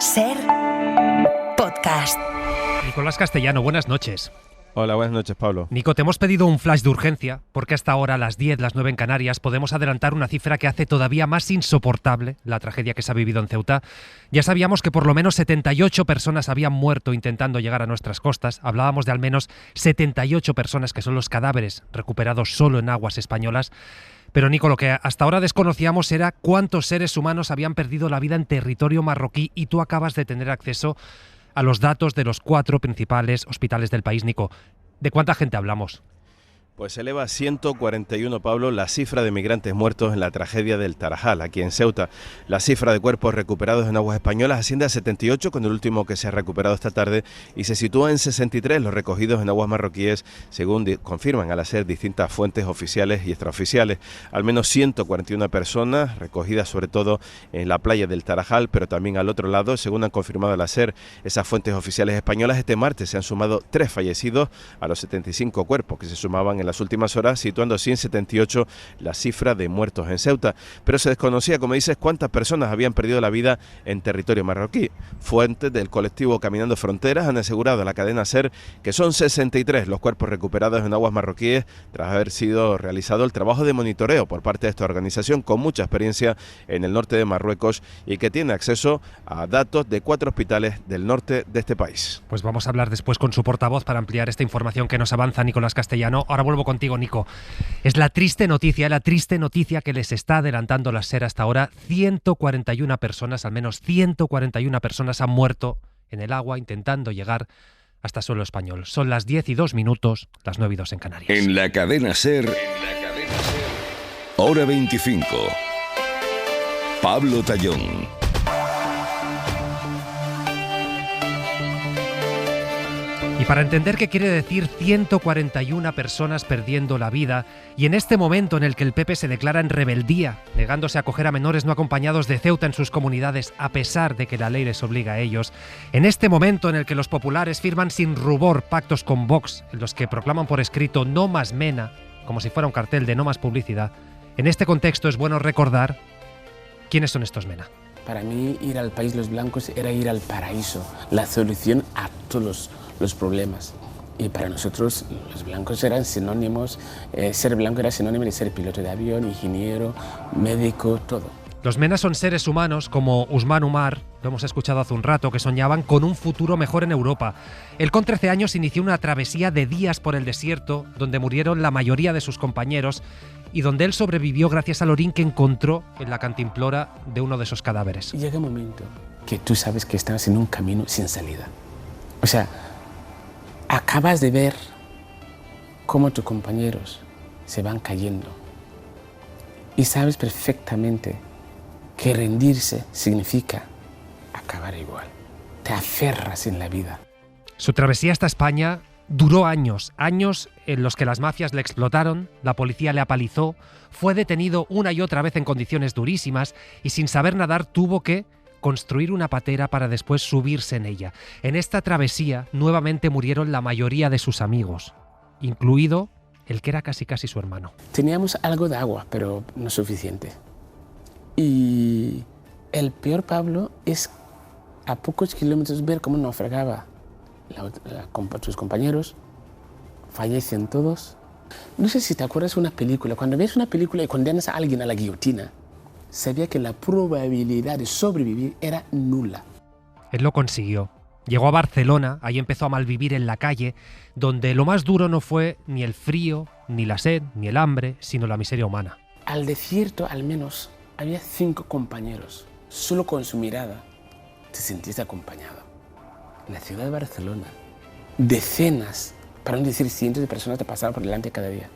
SER Podcast. Nicolás Castellano, buenas noches. Hola, buenas noches, Pablo. Nico, te hemos pedido un flash de urgencia porque hasta ahora, a las 10, las 9 en Canarias, podemos adelantar una cifra que hace todavía más insoportable la tragedia que se ha vivido en Ceuta. Ya sabíamos que por lo menos 78 personas habían muerto intentando llegar a nuestras costas. Hablábamos de al menos 78 personas que son los cadáveres recuperados solo en aguas españolas. Pero, Nico, lo que hasta ahora desconocíamos era cuántos seres humanos habían perdido la vida en territorio marroquí, y tú acabas de tener acceso a los datos de los 4 principales hospitales del país. Nico, ¿de cuánta gente hablamos? Pues eleva a 141, Pablo, la cifra de migrantes muertos en la tragedia del Tarajal, aquí en Ceuta. La cifra de cuerpos recuperados en aguas españolas asciende a 78, con el último que se ha recuperado esta tarde, y se sitúa en 63 los recogidos en aguas marroquíes, según confirman al hacer distintas fuentes oficiales y extraoficiales. Al menos 141 personas recogidas sobre todo en la playa del Tarajal, pero también al otro lado, según han confirmado al hacer esas fuentes oficiales españolas. Este martes se han sumado 3 fallecidos a los 75 cuerpos que se sumaban en las últimas horas, situando así en 78 la cifra de muertos en Ceuta. Pero se desconocía, como dices, cuántas personas habían perdido la vida en territorio marroquí. Fuentes del colectivo Caminando Fronteras han asegurado a la cadena SER que son 63 los cuerpos recuperados en aguas marroquíes, tras haber sido realizado el trabajo de monitoreo por parte de esta organización con mucha experiencia en el norte de Marruecos y que tiene acceso a datos de 4 hospitales del norte de este país. Pues vamos a hablar después con su portavoz para ampliar esta información que nos avanza Nicolás Castellano. Ahora vuelvo contigo, Nico. Es la triste noticia que les está adelantando la SER hasta ahora. 141 personas, al menos 141 personas han muerto en el agua intentando llegar hasta suelo español. Son las 10:02, las 9:02 en Canarias. En la cadena SER, Hora 25. Pablo Tallón. Y para entender qué quiere decir 141 personas perdiendo la vida, y en este momento en el que el PP se declara en rebeldía, negándose a acoger a menores no acompañados de Ceuta en sus comunidades, a pesar de que la ley les obliga a ellos, en este momento en el que los populares firman sin rubor pactos con Vox, en los que proclaman por escrito "no más Mena", como si fuera un cartel de no más publicidad, en este contexto es bueno recordar quiénes son estos Mena. Para mí, ir al País Los Blancos era ir al paraíso, la solución a todos los problemas. Y para nosotros los blancos eran sinónimos, ser blanco era sinónimo de ser piloto de avión, ingeniero, médico, todo. Los Mena son seres humanos como Usman Umar, lo hemos escuchado hace un rato, que soñaban con un futuro mejor en Europa. Él con 13 años inició una travesía de días por el desierto, donde murieron la mayoría de sus compañeros y donde él sobrevivió gracias al orín que encontró en la cantimplora de uno de esos cadáveres. Y llega un momento que tú sabes que estás en un camino sin salida. O sea, acabas de ver cómo tus compañeros se van cayendo y sabes perfectamente que rendirse significa acabar igual. Te aferras en la vida. Su travesía hasta España duró años en los que las mafias le explotaron, la policía le apalizó, fue detenido una y otra vez en condiciones durísimas y sin saber nadar tuvo que construir una patera para después subirse en ella. En esta travesía nuevamente murieron la mayoría de sus amigos, incluido el que era casi su hermano. Teníamos algo de agua, pero no suficiente. Y el peor, Pablo, es a pocos kilómetros ver cómo naufragaba sus compañeros, fallecen todos. No sé si te acuerdas de una película. Cuando ves una película y condenas a alguien a la guillotina, sabía que la probabilidad de sobrevivir era nula. Él lo consiguió. Llegó a Barcelona, ahí empezó a malvivir en la calle, donde lo más duro no fue ni el frío, ni la sed, ni el hambre, sino la miseria humana. Al desierto, al menos, había 5 compañeros. Solo con su mirada te sentiste acompañado. En la ciudad de Barcelona, decenas, para no decir cientos de personas te pasaban por delante cada día.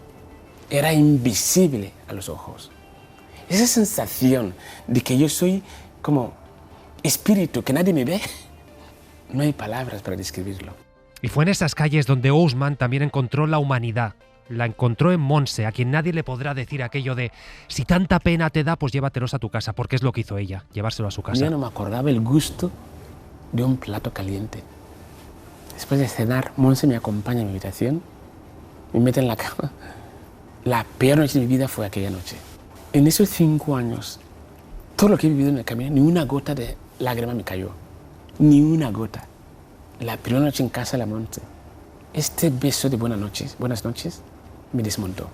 Era invisible a los ojos. Esa sensación de que yo soy como espíritu, que nadie me ve, no hay palabras para describirlo. Y fue en esas calles donde Ousman también encontró la humanidad. La encontró en Monse, a quien nadie le podrá decir aquello de si tanta pena te da, pues llévatelos a tu casa, porque es lo que hizo ella, llevárselo a su casa. Yo no me acordaba el gusto de un plato caliente. Después de cenar, Monse me acompaña a mi habitación, me mete en la cama. La peor noche de mi vida fue aquella noche. En esos 5 años, todo lo que he vivido en el camino, ni una gota de lágrima me cayó. ni una gota. La primera noche en casa de la Monte, este beso de buenas noches, me desmontó.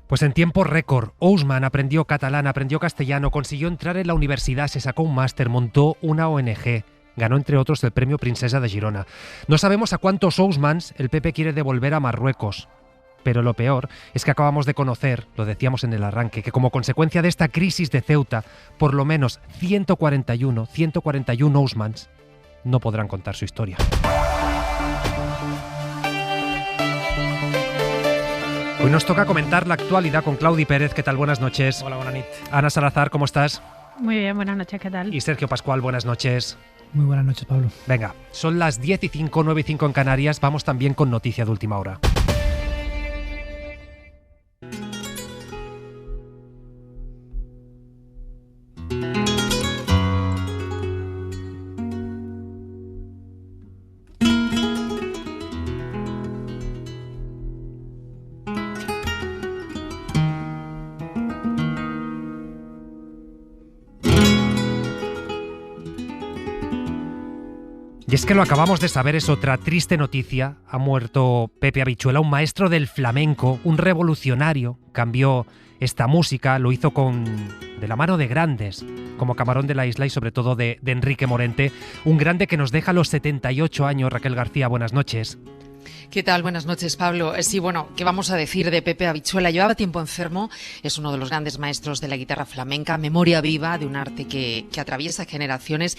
Pues en tiempo récord, Ousmane aprendió catalán, aprendió castellano, consiguió entrar en la universidad, se sacó un máster, montó una ONG. Ganó, entre otros, el premio Princesa de Girona. No sabemos a cuántos Ousmanes el PP quiere devolver a Marruecos. Pero lo peor es que acabamos de conocer, lo decíamos en el arranque, que como consecuencia de esta crisis de Ceuta, por lo menos 141 Ousmanes no podrán contar su historia. Hoy nos toca comentar la actualidad con Claudi Pérez. ¿Qué tal? Buenas noches. Hola, buenas noches. Ana Salazar, ¿cómo estás? Muy bien, buenas noches, ¿qué tal? Y Sergio Pascual, buenas noches. Muy buenas noches, Pablo. Venga, son las 10:05, 9:05 en Canarias. Vamos también con noticia de última hora. Y es que lo acabamos de saber, es otra triste noticia. Ha muerto Pepe Habichuela, un maestro del flamenco, un revolucionario. Cambió esta música, lo hizo de la mano de grandes, como Camarón de la Isla y sobre todo de Enrique Morente. Un grande que nos deja a los 78 años. Raquel García, buenas noches. ¿Qué tal? Buenas noches, Pablo. Sí, bueno, ¿qué vamos a decir de Pepe Habichuela? Llevaba tiempo enfermo, es uno de los grandes maestros de la guitarra flamenca, memoria viva de un arte que atraviesa generaciones.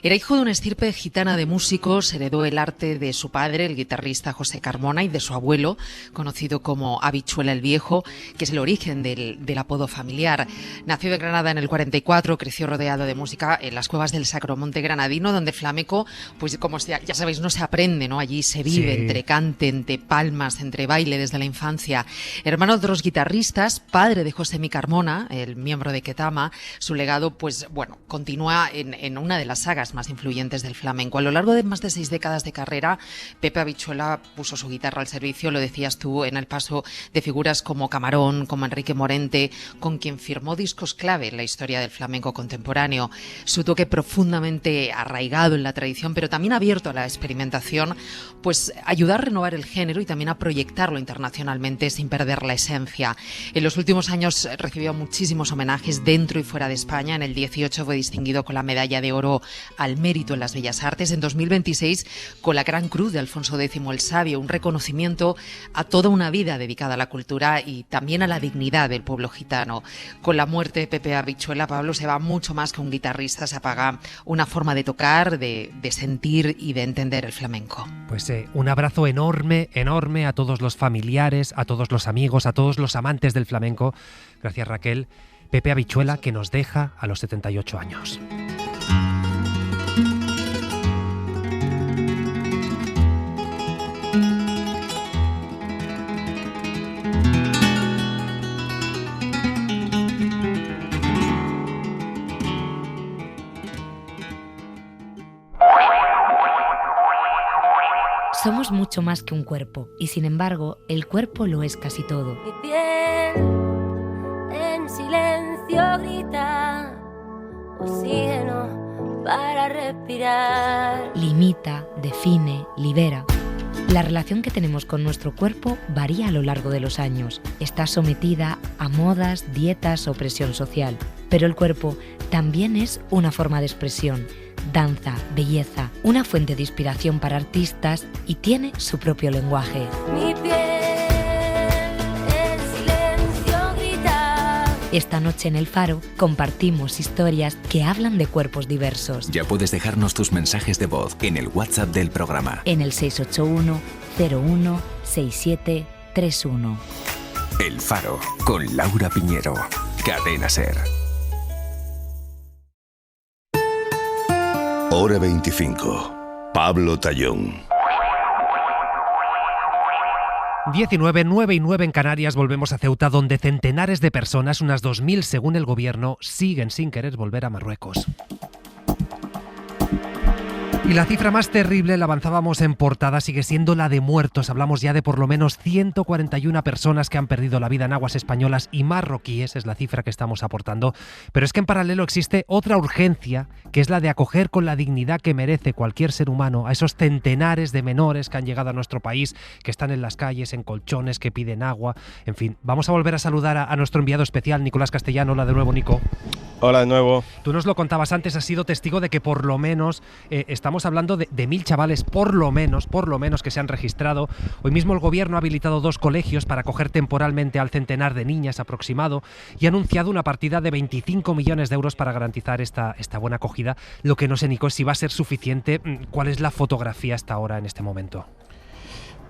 Era hijo de una estirpe gitana de músicos, heredó el arte de su padre, el guitarrista José Carmona, y de su abuelo, conocido como Habichuela el Viejo, que es el origen del apodo familiar. Nació de Granada en el 44, creció rodeado de música en las cuevas del Sacromonte granadino, donde el flamenco, pues como ya sabéis, no se aprende, ¿no? Allí se vive, sí, entre cante, entre palmas, entre baile desde la infancia. Hermano de otros guitarristas, padre de José Mi Carmona, el miembro de Ketama, su legado, pues bueno, continúa en una de las sagas más influyentes del flamenco. A lo largo de más de 6 décadas de carrera, Pepe Habichuela puso su guitarra al servicio, lo decías tú, en el paso de figuras como Camarón, como Enrique Morente, con quien firmó discos clave en la historia del flamenco contemporáneo. Su toque profundamente arraigado en la tradición, pero también abierto a la experimentación, pues ayudar a renovar el género y también a proyectarlo internacionalmente sin perder la esencia. En los últimos años recibió muchísimos homenajes dentro y fuera de España. En el 18 fue distinguido con la Medalla de Oro al Mérito en las Bellas Artes. En 2026 con la Gran Cruz de Alfonso X el Sabio, un reconocimiento a toda una vida dedicada a la cultura y también a la dignidad del pueblo gitano. Con la muerte de Pepe Habichuela, Pablo, se va mucho más que un guitarrista, se apaga una forma de tocar, de sentir y de entender el flamenco. Pues un abrazo enorme a todos los familiares, a todos los amigos, a todos los amantes del flamenco. Gracias, Raquel. Pepe Habichuela, que nos deja a los 78 años. Somos mucho más que un cuerpo, y sin embargo, el cuerpo lo es casi todo. Mi piel en silencio grita, oxígeno para respirar. Limita, define, libera. La relación que tenemos con nuestro cuerpo varía a lo largo de los años. Está sometida a modas, dietas o presión social. Pero el cuerpo también es una forma de expresión, danza, belleza, una fuente de inspiración para artistas y tiene su propio lenguaje. Mi piel en silencio grita. Esta noche en El Faro compartimos historias que hablan de cuerpos diversos. Ya puedes dejarnos tus mensajes de voz en el WhatsApp del programa. En el 681 01 6731. El Faro, con Laura Piñero. Cadena SER. Hora 25. Pablo Tallón. 19, 9 y 9 en Canarias. Volvemos a Ceuta, donde centenares de personas, unas 2.000 según el gobierno, siguen sin querer volver a Marruecos. Y la cifra más terrible, la avanzábamos en portada, sigue siendo la de muertos. Hablamos ya de por lo menos 141 personas que han perdido la vida en aguas españolas y marroquíes, es la cifra que estamos aportando. Pero es que en paralelo existe otra urgencia, que es la de acoger con la dignidad que merece cualquier ser humano a esos centenares de menores que han llegado a nuestro país, que están en las calles, en colchones, que piden agua. En fin, vamos a volver a saludar a nuestro enviado especial, Nicolás Castellano. Hola de nuevo, Nico. Hola de nuevo. Tú nos lo contabas antes, has sido testigo de que por lo menos estamos hablando de 1.000 chavales, por lo menos que se han registrado. Hoy mismo el gobierno ha habilitado 2 colegios para acoger temporalmente al centenar de niñas aproximado y ha anunciado una partida de 25 millones de euros para garantizar esta buena acogida. Lo que no sé, Nico, es si va a ser suficiente. ¿Cuál es la fotografía hasta ahora en este momento?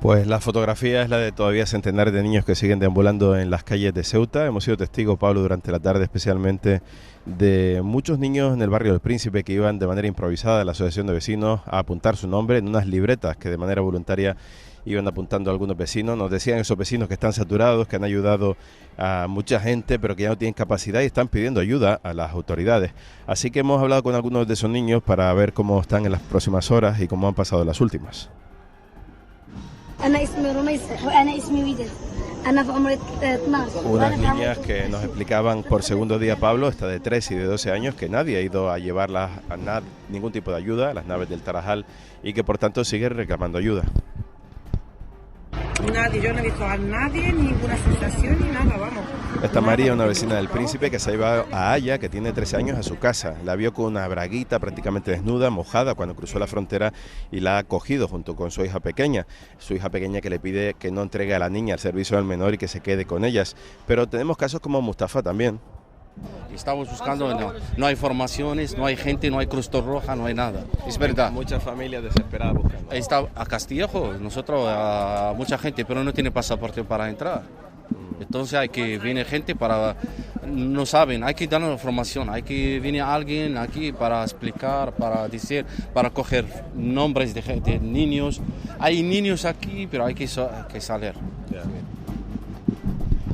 Pues la fotografía es la de todavía centenares de niños que siguen deambulando en las calles de Ceuta. Hemos sido testigos, Pablo, durante la tarde especialmente de muchos niños en el barrio del Príncipe que iban de manera improvisada a la asociación de vecinos a apuntar su nombre en unas libretas que de manera voluntaria iban apuntando a algunos vecinos. Nos decían esos vecinos que están saturados, que han ayudado a mucha gente, pero que ya no tienen capacidad y están pidiendo ayuda a las autoridades. Así que hemos hablado con algunos de esos niños para ver cómo están en las próximas horas y cómo han pasado las últimas. Unas niñas que nos explicaban por segundo día, Pablo, esta de 3 y de 12 años, que nadie ha ido a llevarlas a ningún tipo de ayuda a las naves del Tarajal y que por tanto sigue reclamando ayuda. Nadie, yo no he visto a nadie, ninguna sensación ni nada, vamos. Esta María, una vecina del Príncipe que se ha llevado a Aya, que tiene 13 años, a su casa. La vio con una braguita prácticamente desnuda, mojada, cuando cruzó la frontera y la ha acogido junto con su hija pequeña. Su hija pequeña que le pide que no entregue a la niña al servicio del menor y que se quede con ellas. Pero tenemos casos como Mustafa también. Estamos buscando, no hay formaciones, no hay gente, no hay Cruz Roja, no hay nada. Es verdad. Muchas familias desesperadas buscando. Está a Castillejo, nosotros, a mucha gente, pero no tiene pasaporte para entrar. Entonces viene gente para, no saben, hay que darnos formación, viene alguien aquí para explicar, para decir, para coger nombres de niños. Hay niños aquí, pero hay que salir.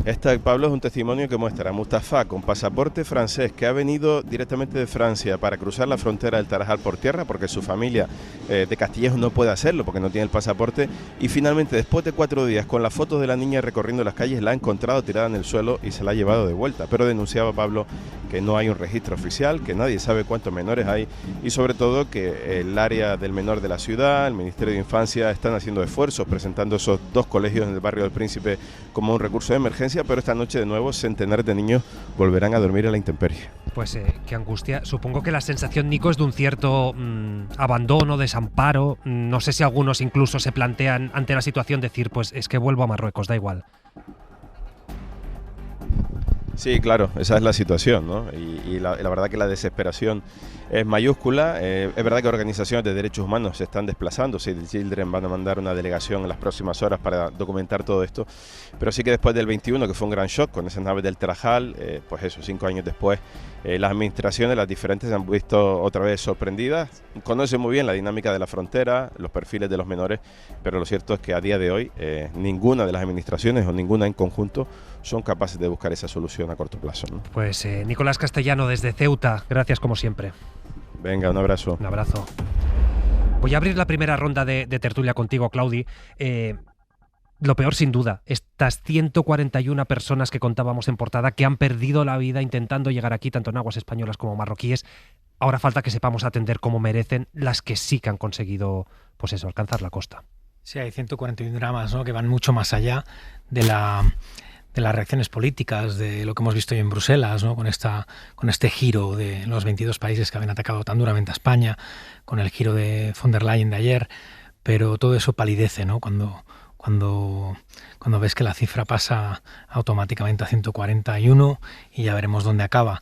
Esta, Pablo, es un testimonio que muestra a Mustafa con pasaporte francés que ha venido directamente de Francia para cruzar la frontera del Tarajal por tierra porque su familia de Castillejo no puede hacerlo porque no tiene el pasaporte y finalmente después de 4 días con la foto de la niña recorriendo las calles la ha encontrado tirada en el suelo y se la ha llevado de vuelta, pero denunciaba, Pablo, que no hay un registro oficial, que nadie sabe cuántos menores hay y sobre todo que el área del menor de la ciudad, el Ministerio de Infancia están haciendo esfuerzos presentando esos 2 colegios en el barrio del Príncipe como un recurso de emergencia, pero esta noche de nuevo centenares de niños volverán a dormir a la intemperie. Pues qué angustia. Supongo que la sensación, Nico, es de un cierto abandono, desamparo. No sé si algunos incluso se plantean ante la situación decir, pues es que vuelvo a Marruecos, da igual. Sí, claro, esa es la situación, ¿no? Y la verdad que la desesperación es mayúscula. Es verdad que organizaciones de derechos humanos se están desplazando. Save the Children van a mandar una delegación en las próximas horas para documentar todo esto. Pero sí que después del 21, que fue un gran shock con esas naves del Tarajal, pues eso, 5 años después, las administraciones, las diferentes, se han visto otra vez sorprendidas. Conocen muy bien la dinámica de la frontera, los perfiles de los menores, pero lo cierto es que a día de hoy ninguna de las administraciones o ninguna en conjunto son capaces de buscar esa solución a corto plazo, ¿no? Pues Nicolás Castellano desde Ceuta, gracias como siempre. Venga, un abrazo. Un abrazo. Voy a abrir la primera ronda de tertulia contigo, Claudi. Lo peor, sin duda, estas 141 personas que contábamos en portada que han perdido la vida intentando llegar aquí, tanto en aguas españolas como marroquíes. Ahora falta que sepamos atender como merecen las que sí que han conseguido, pues eso, alcanzar la costa. Sí, hay 141 dramas, ¿no?, que van mucho más allá de las reacciones políticas, de lo que hemos visto hoy en Bruselas, ¿no?, con este giro de los 22 países que habían atacado tan duramente a España, con el giro de von der Leyen de ayer, pero todo eso palidece, ¿no?, cuando ves que la cifra pasa automáticamente a 141 y ya veremos dónde acaba,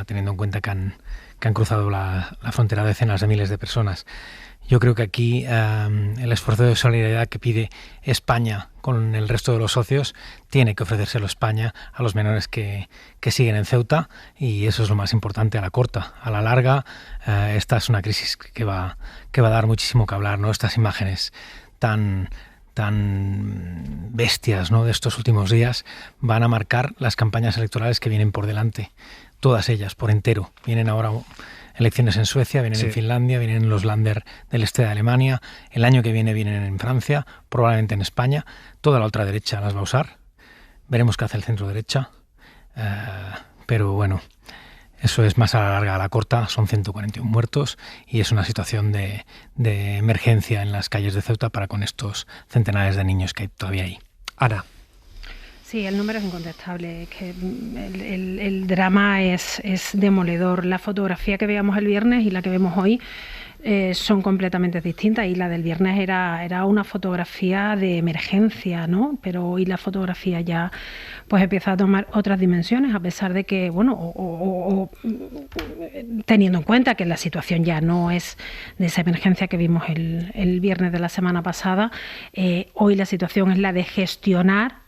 teniendo en cuenta que han cruzado la frontera decenas de miles de personas. Yo creo que aquí el esfuerzo de solidaridad que pide España con el resto de los socios tiene que ofrecérselo España a los menores que siguen en Ceuta, y eso es lo más importante a la corta. A la larga, esta es una crisis que va a dar muchísimo que hablar, ¿no? Estas imágenes tan bestias, ¿no?, de estos últimos días van a marcar las campañas electorales que vienen por delante. Todas ellas, por entero. Vienen ahora elecciones en Suecia, vienen en Finlandia, vienen en los Länder del este de Alemania, el año que viene vienen en Francia, probablemente en España. Toda la ultraderecha las va a usar. Veremos qué hace el centro derecha. Pero bueno, eso es más a la larga a la corta. Son 141 muertos y es una situación de emergencia en las calles de Ceuta para con estos centenares de niños que hay todavía ahí. Ana. Sí, el número es incontestable, es que el drama es demoledor. La fotografía que veíamos el viernes y la que vemos hoy son completamente distintas, y la del viernes era una fotografía de emergencia, ¿no? Pero hoy la fotografía ya pues empieza a tomar otras dimensiones, a pesar de que, bueno, teniendo en cuenta que la situación ya no es de esa emergencia que vimos el viernes de la semana pasada, hoy la situación es la de gestionar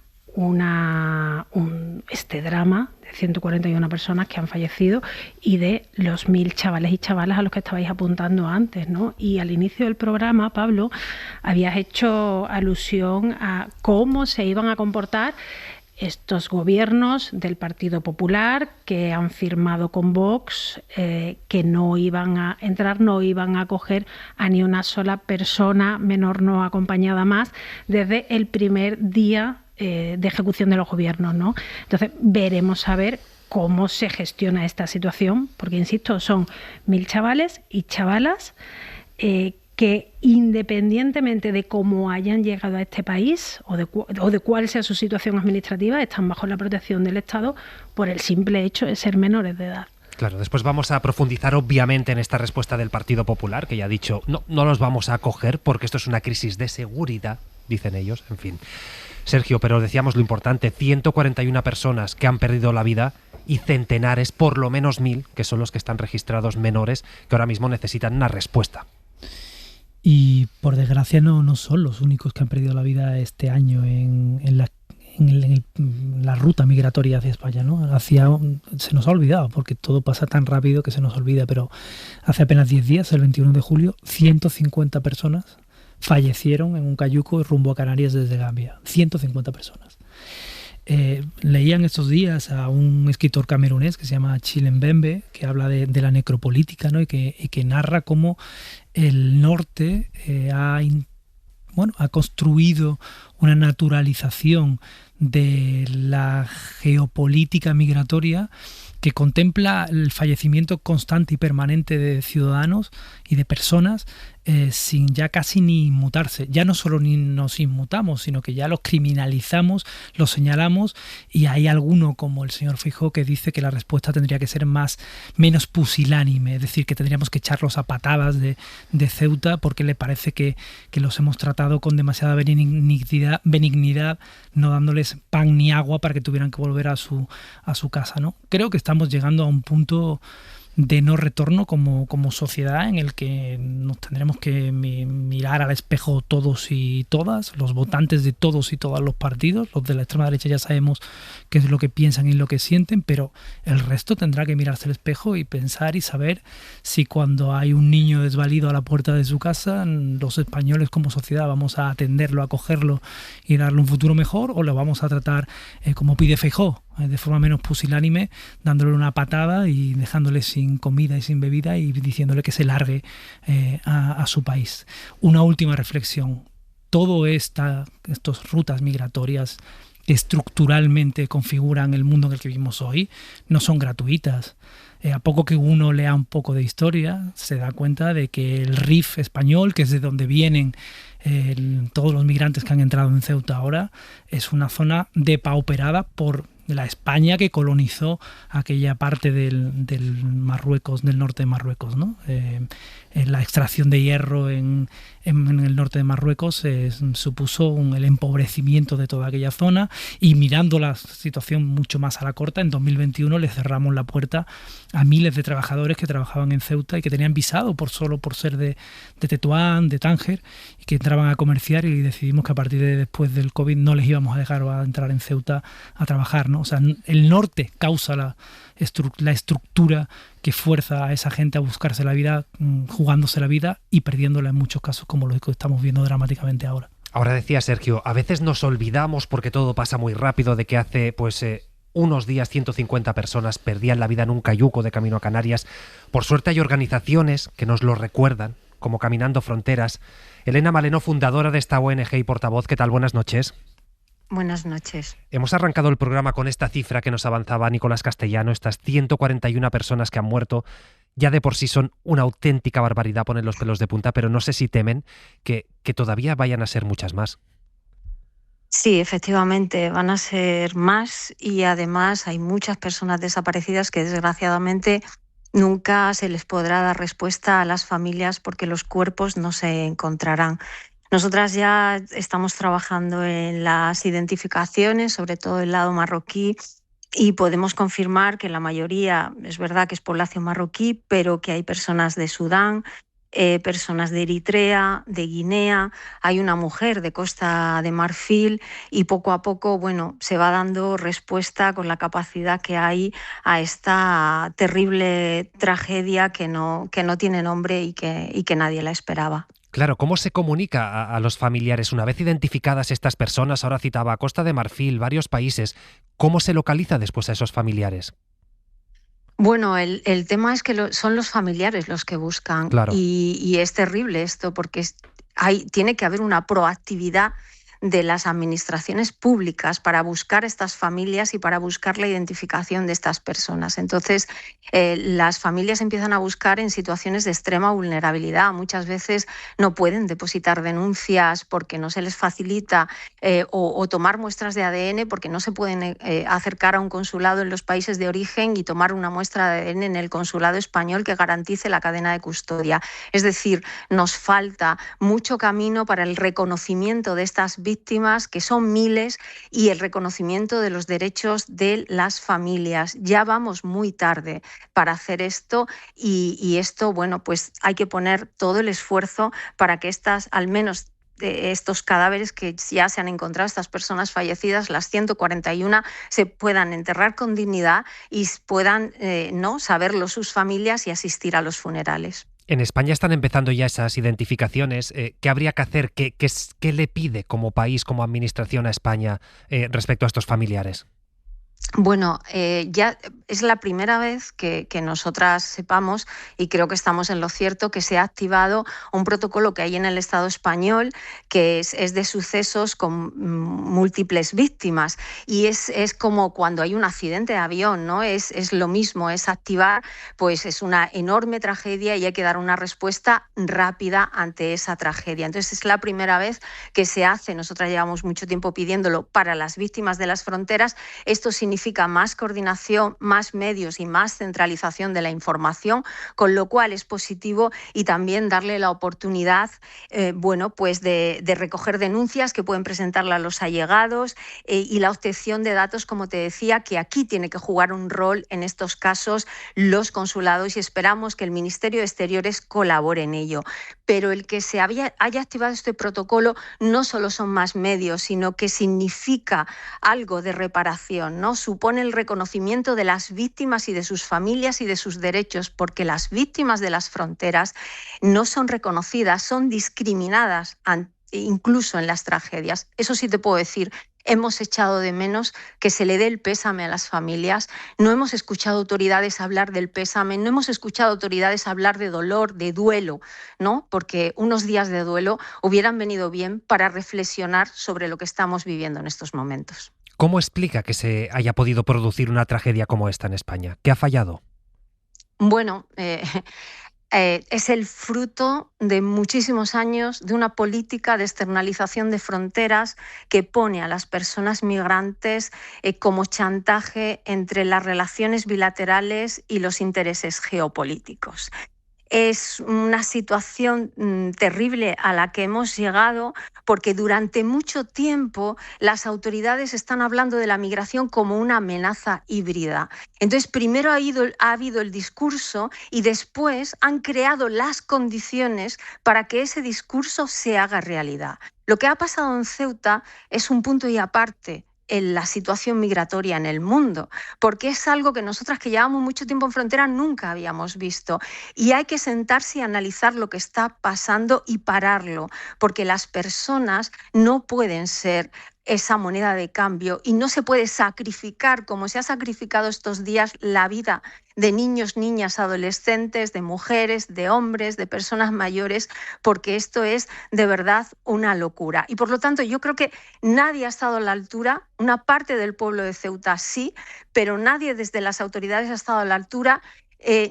este drama de 141 personas que han fallecido y de los 1000 chavales y chavalas a los que estabais apuntando antes, ¿no? Y al inicio del programa, Pablo, habías hecho alusión a cómo se iban a comportar estos gobiernos del Partido Popular que han firmado con Vox, que no iban a entrar, no iban a acoger a ni una sola persona menor no acompañada más desde el primer día de ejecución de los gobiernos, ¿no? Entonces veremos a ver cómo se gestiona esta situación, porque insisto, son 1000 chavales y chavalas que independientemente de cómo hayan llegado a este país o de cuál sea su situación administrativa, están bajo la protección del Estado por el simple hecho de ser menores de edad. Claro, después vamos a profundizar obviamente en esta respuesta del Partido Popular, que ya ha dicho, no los vamos a acoger porque esto es una crisis de seguridad, dicen ellos, en fin. Sergio, pero decíamos lo importante, 141 personas que han perdido la vida y centenares, por lo menos 1000, que son los que están registrados menores, que ahora mismo necesitan una respuesta. Y por desgracia no son los únicos que han perdido la vida este año en la ruta migratoria hacia España, ¿no? Se nos ha olvidado, porque todo pasa tan rápido que se nos olvida, pero hace apenas 10 días, el 21 de julio, 150 personas fallecieron en un cayuco rumbo a Canarias desde Gambia. 150 personas. Leían estos días a un escritor camerunés que se llama Chilen Bembe, que habla de la necropolítica, ¿no? y que narra cómo el norte ha construido una naturalización de la geopolítica migratoria que contempla el fallecimiento constante y permanente de ciudadanos y de personas sin ya casi ni inmutarse. Ya no solo ni nos inmutamos, sino que ya los criminalizamos, los señalamos, y hay alguno como el señor Feijóo que dice que la respuesta tendría que ser menos pusilánime, es decir, que tendríamos que echarlos a patadas de Ceuta porque le parece que los hemos tratado con demasiada benignidad, no dándoles pan ni agua para que tuvieran que volver a su casa, ¿no? Creo que estamos llegando a un punto de no retorno como sociedad en el que nos tendremos que mirar al espejo todos y todas, los votantes de todos y todas los partidos. Los de la extrema derecha ya sabemos qué es lo que piensan y lo que sienten, pero el resto tendrá que mirarse al espejo y pensar y saber si cuando hay un niño desvalido a la puerta de su casa, los españoles como sociedad vamos a atenderlo, acogerlo y darle un futuro mejor, o lo vamos a tratar como pide Feijóo, de forma menos pusilánime, dándole una patada y dejándole sin comida y sin bebida y diciéndole que se largue a su país. Una última reflexión. Todo estas rutas migratorias que estructuralmente configuran el mundo en el que vivimos hoy no son gratuitas. A poco que uno lea un poco de historia, se da cuenta de que el Rif español, que es de donde vienen todos los migrantes que han entrado en Ceuta ahora, es una zona depauperada por la España que colonizó aquella parte del Marruecos, del norte de Marruecos, ¿no? La extracción de hierro en el norte de Marruecos supuso el empobrecimiento de toda aquella zona, y mirando la situación mucho más a la corta, en 2021 le cerramos la puerta a miles de trabajadores que trabajaban en Ceuta y que tenían visado solo por ser de Tetuán, de Tánger, y que entraban a comerciar, y decidimos que a partir de después del COVID no les íbamos a dejar a entrar en Ceuta a trabajar, ¿no? O sea, el norte causa la estructura que fuerza a esa gente a buscarse la vida, jugándose la vida y perdiéndola en muchos casos, como lo que estamos viendo dramáticamente ahora. Ahora decía Sergio, a veces nos olvidamos porque todo pasa muy rápido de que hace unos días 150 personas perdían la vida en un cayuco de camino a Canarias. Por suerte hay organizaciones que nos lo recuerdan, como Caminando Fronteras. Elena Maleno, fundadora de esta ONG y portavoz, ¿qué tal? Buenas noches. Buenas noches. Hemos arrancado el programa con esta cifra que nos avanzaba Nicolás Castellano, estas 141 personas que han muerto. Ya de por sí son una auténtica barbaridad, ponen los pelos de punta, pero no sé si temen que todavía vayan a ser muchas más. Sí, efectivamente, van a ser más y además hay muchas personas desaparecidas que desgraciadamente nunca se les podrá dar respuesta a las familias porque los cuerpos no se encontrarán. Nosotras ya estamos trabajando en las identificaciones, sobre todo el lado marroquí, y podemos confirmar que la mayoría, es verdad que es población marroquí, pero que hay personas de Sudán, personas de Eritrea, de Guinea, hay una mujer de Costa de Marfil y poco a poco, bueno, se va dando respuesta con la capacidad que hay a esta terrible tragedia que no tiene nombre y que nadie la esperaba. Claro, ¿cómo se comunica a los familiares una vez identificadas estas personas? Ahora citaba Costa de Marfil, varios países. ¿Cómo se localiza después a esos familiares? Bueno, el tema es que son los familiares los que buscan. Claro. Y es terrible esto porque tiene que haber una proactividad de las administraciones públicas para buscar estas familias y para buscar la identificación de estas personas. Entonces, las familias empiezan a buscar en situaciones de extrema vulnerabilidad. Muchas veces no pueden depositar denuncias porque no se les facilita o tomar muestras de ADN porque no se pueden acercar a un consulado en los países de origen y tomar una muestra de ADN en el consulado español que garantice la cadena de custodia. Es decir, nos falta mucho camino para el reconocimiento de estas víctimas, que son miles, y el reconocimiento de los derechos de las familias. Ya vamos muy tarde para hacer esto y esto, bueno, pues hay que poner todo el esfuerzo para que al menos estos cadáveres que ya se han encontrado, estas personas fallecidas, las 141, se puedan enterrar con dignidad y puedan saberlo sus familias y asistir a los funerales. En España están empezando ya esas identificaciones. ¿Qué habría que hacer? ¿Qué le pide como país, como administración a España respecto a estos familiares? Bueno, ya es la primera vez que nosotras sepamos, y creo que estamos en lo cierto, que se ha activado un protocolo que hay en el Estado español que es de sucesos con múltiples víctimas, y es como cuando hay un accidente de avión, ¿no? Es lo mismo, es activar, pues es una enorme tragedia y hay que dar una respuesta rápida ante esa tragedia. Entonces es la primera vez que se hace, nosotras llevamos mucho tiempo pidiéndolo para las víctimas de las fronteras. Esto significa más coordinación, más medios y más centralización de la información, con lo cual es positivo, y también darle la oportunidad pues de recoger denuncias que pueden presentarle a los allegados y la obtención de datos, como te decía, que aquí tiene que jugar un rol en estos casos los consulados, y esperamos que el Ministerio de Exteriores colabore en ello. Pero el que se haya activado este protocolo no solo son más medios, sino que significa algo de reparación, ¿no? Supone el reconocimiento de las víctimas y de sus familias y de sus derechos, porque las víctimas de las fronteras no son reconocidas, son discriminadas incluso en las tragedias. Eso sí te puedo decir. Hemos echado de menos que se le dé el pésame a las familias. No hemos escuchado autoridades hablar del pésame, no hemos escuchado autoridades hablar de dolor, de duelo, ¿no? Porque unos días de duelo hubieran venido bien para reflexionar sobre lo que estamos viviendo en estos momentos. ¿Cómo explica que se haya podido producir una tragedia como esta en España? ¿Qué ha fallado? Bueno, es el fruto de muchísimos años de una política de externalización de fronteras que pone a las personas migrantes como chantaje entre las relaciones bilaterales y los intereses geopolíticos. Es una situación terrible a la que hemos llegado porque durante mucho tiempo las autoridades están hablando de la migración como una amenaza híbrida. Entonces, primero ha habido el discurso y después han creado las condiciones para que ese discurso se haga realidad. Lo que ha pasado en Ceuta es un punto y aparte en la situación migratoria en el mundo, porque es algo que nosotras, que llevamos mucho tiempo en frontera, nunca habíamos visto, y hay que sentarse y analizar lo que está pasando y pararlo, porque las personas no pueden ser esa moneda de cambio y no se puede sacrificar, como se ha sacrificado estos días, la vida de niños, niñas, adolescentes, de mujeres, de hombres, de personas mayores, porque esto es de verdad una locura. Y por lo tanto yo creo que nadie ha estado a la altura, una parte del pueblo de Ceuta sí, pero nadie desde las autoridades ha estado a la altura.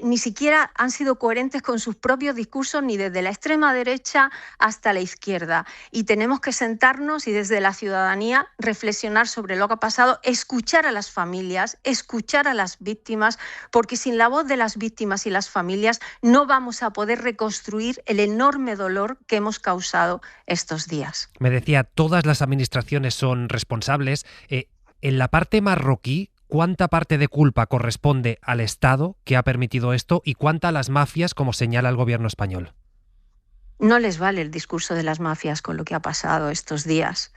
Ni siquiera han sido coherentes con sus propios discursos, ni desde la extrema derecha hasta la izquierda. Y tenemos que sentarnos y desde la ciudadanía reflexionar sobre lo que ha pasado, escuchar a las familias, escuchar a las víctimas, porque sin la voz de las víctimas y las familias no vamos a poder reconstruir el enorme dolor que hemos causado estos días. Me decía, todas las administraciones son responsables. En la parte marroquí, ¿cuánta parte de culpa corresponde al Estado que ha permitido esto y cuánta a las mafias, como señala el gobierno español? No les vale el discurso de las mafias con lo que ha pasado estos días.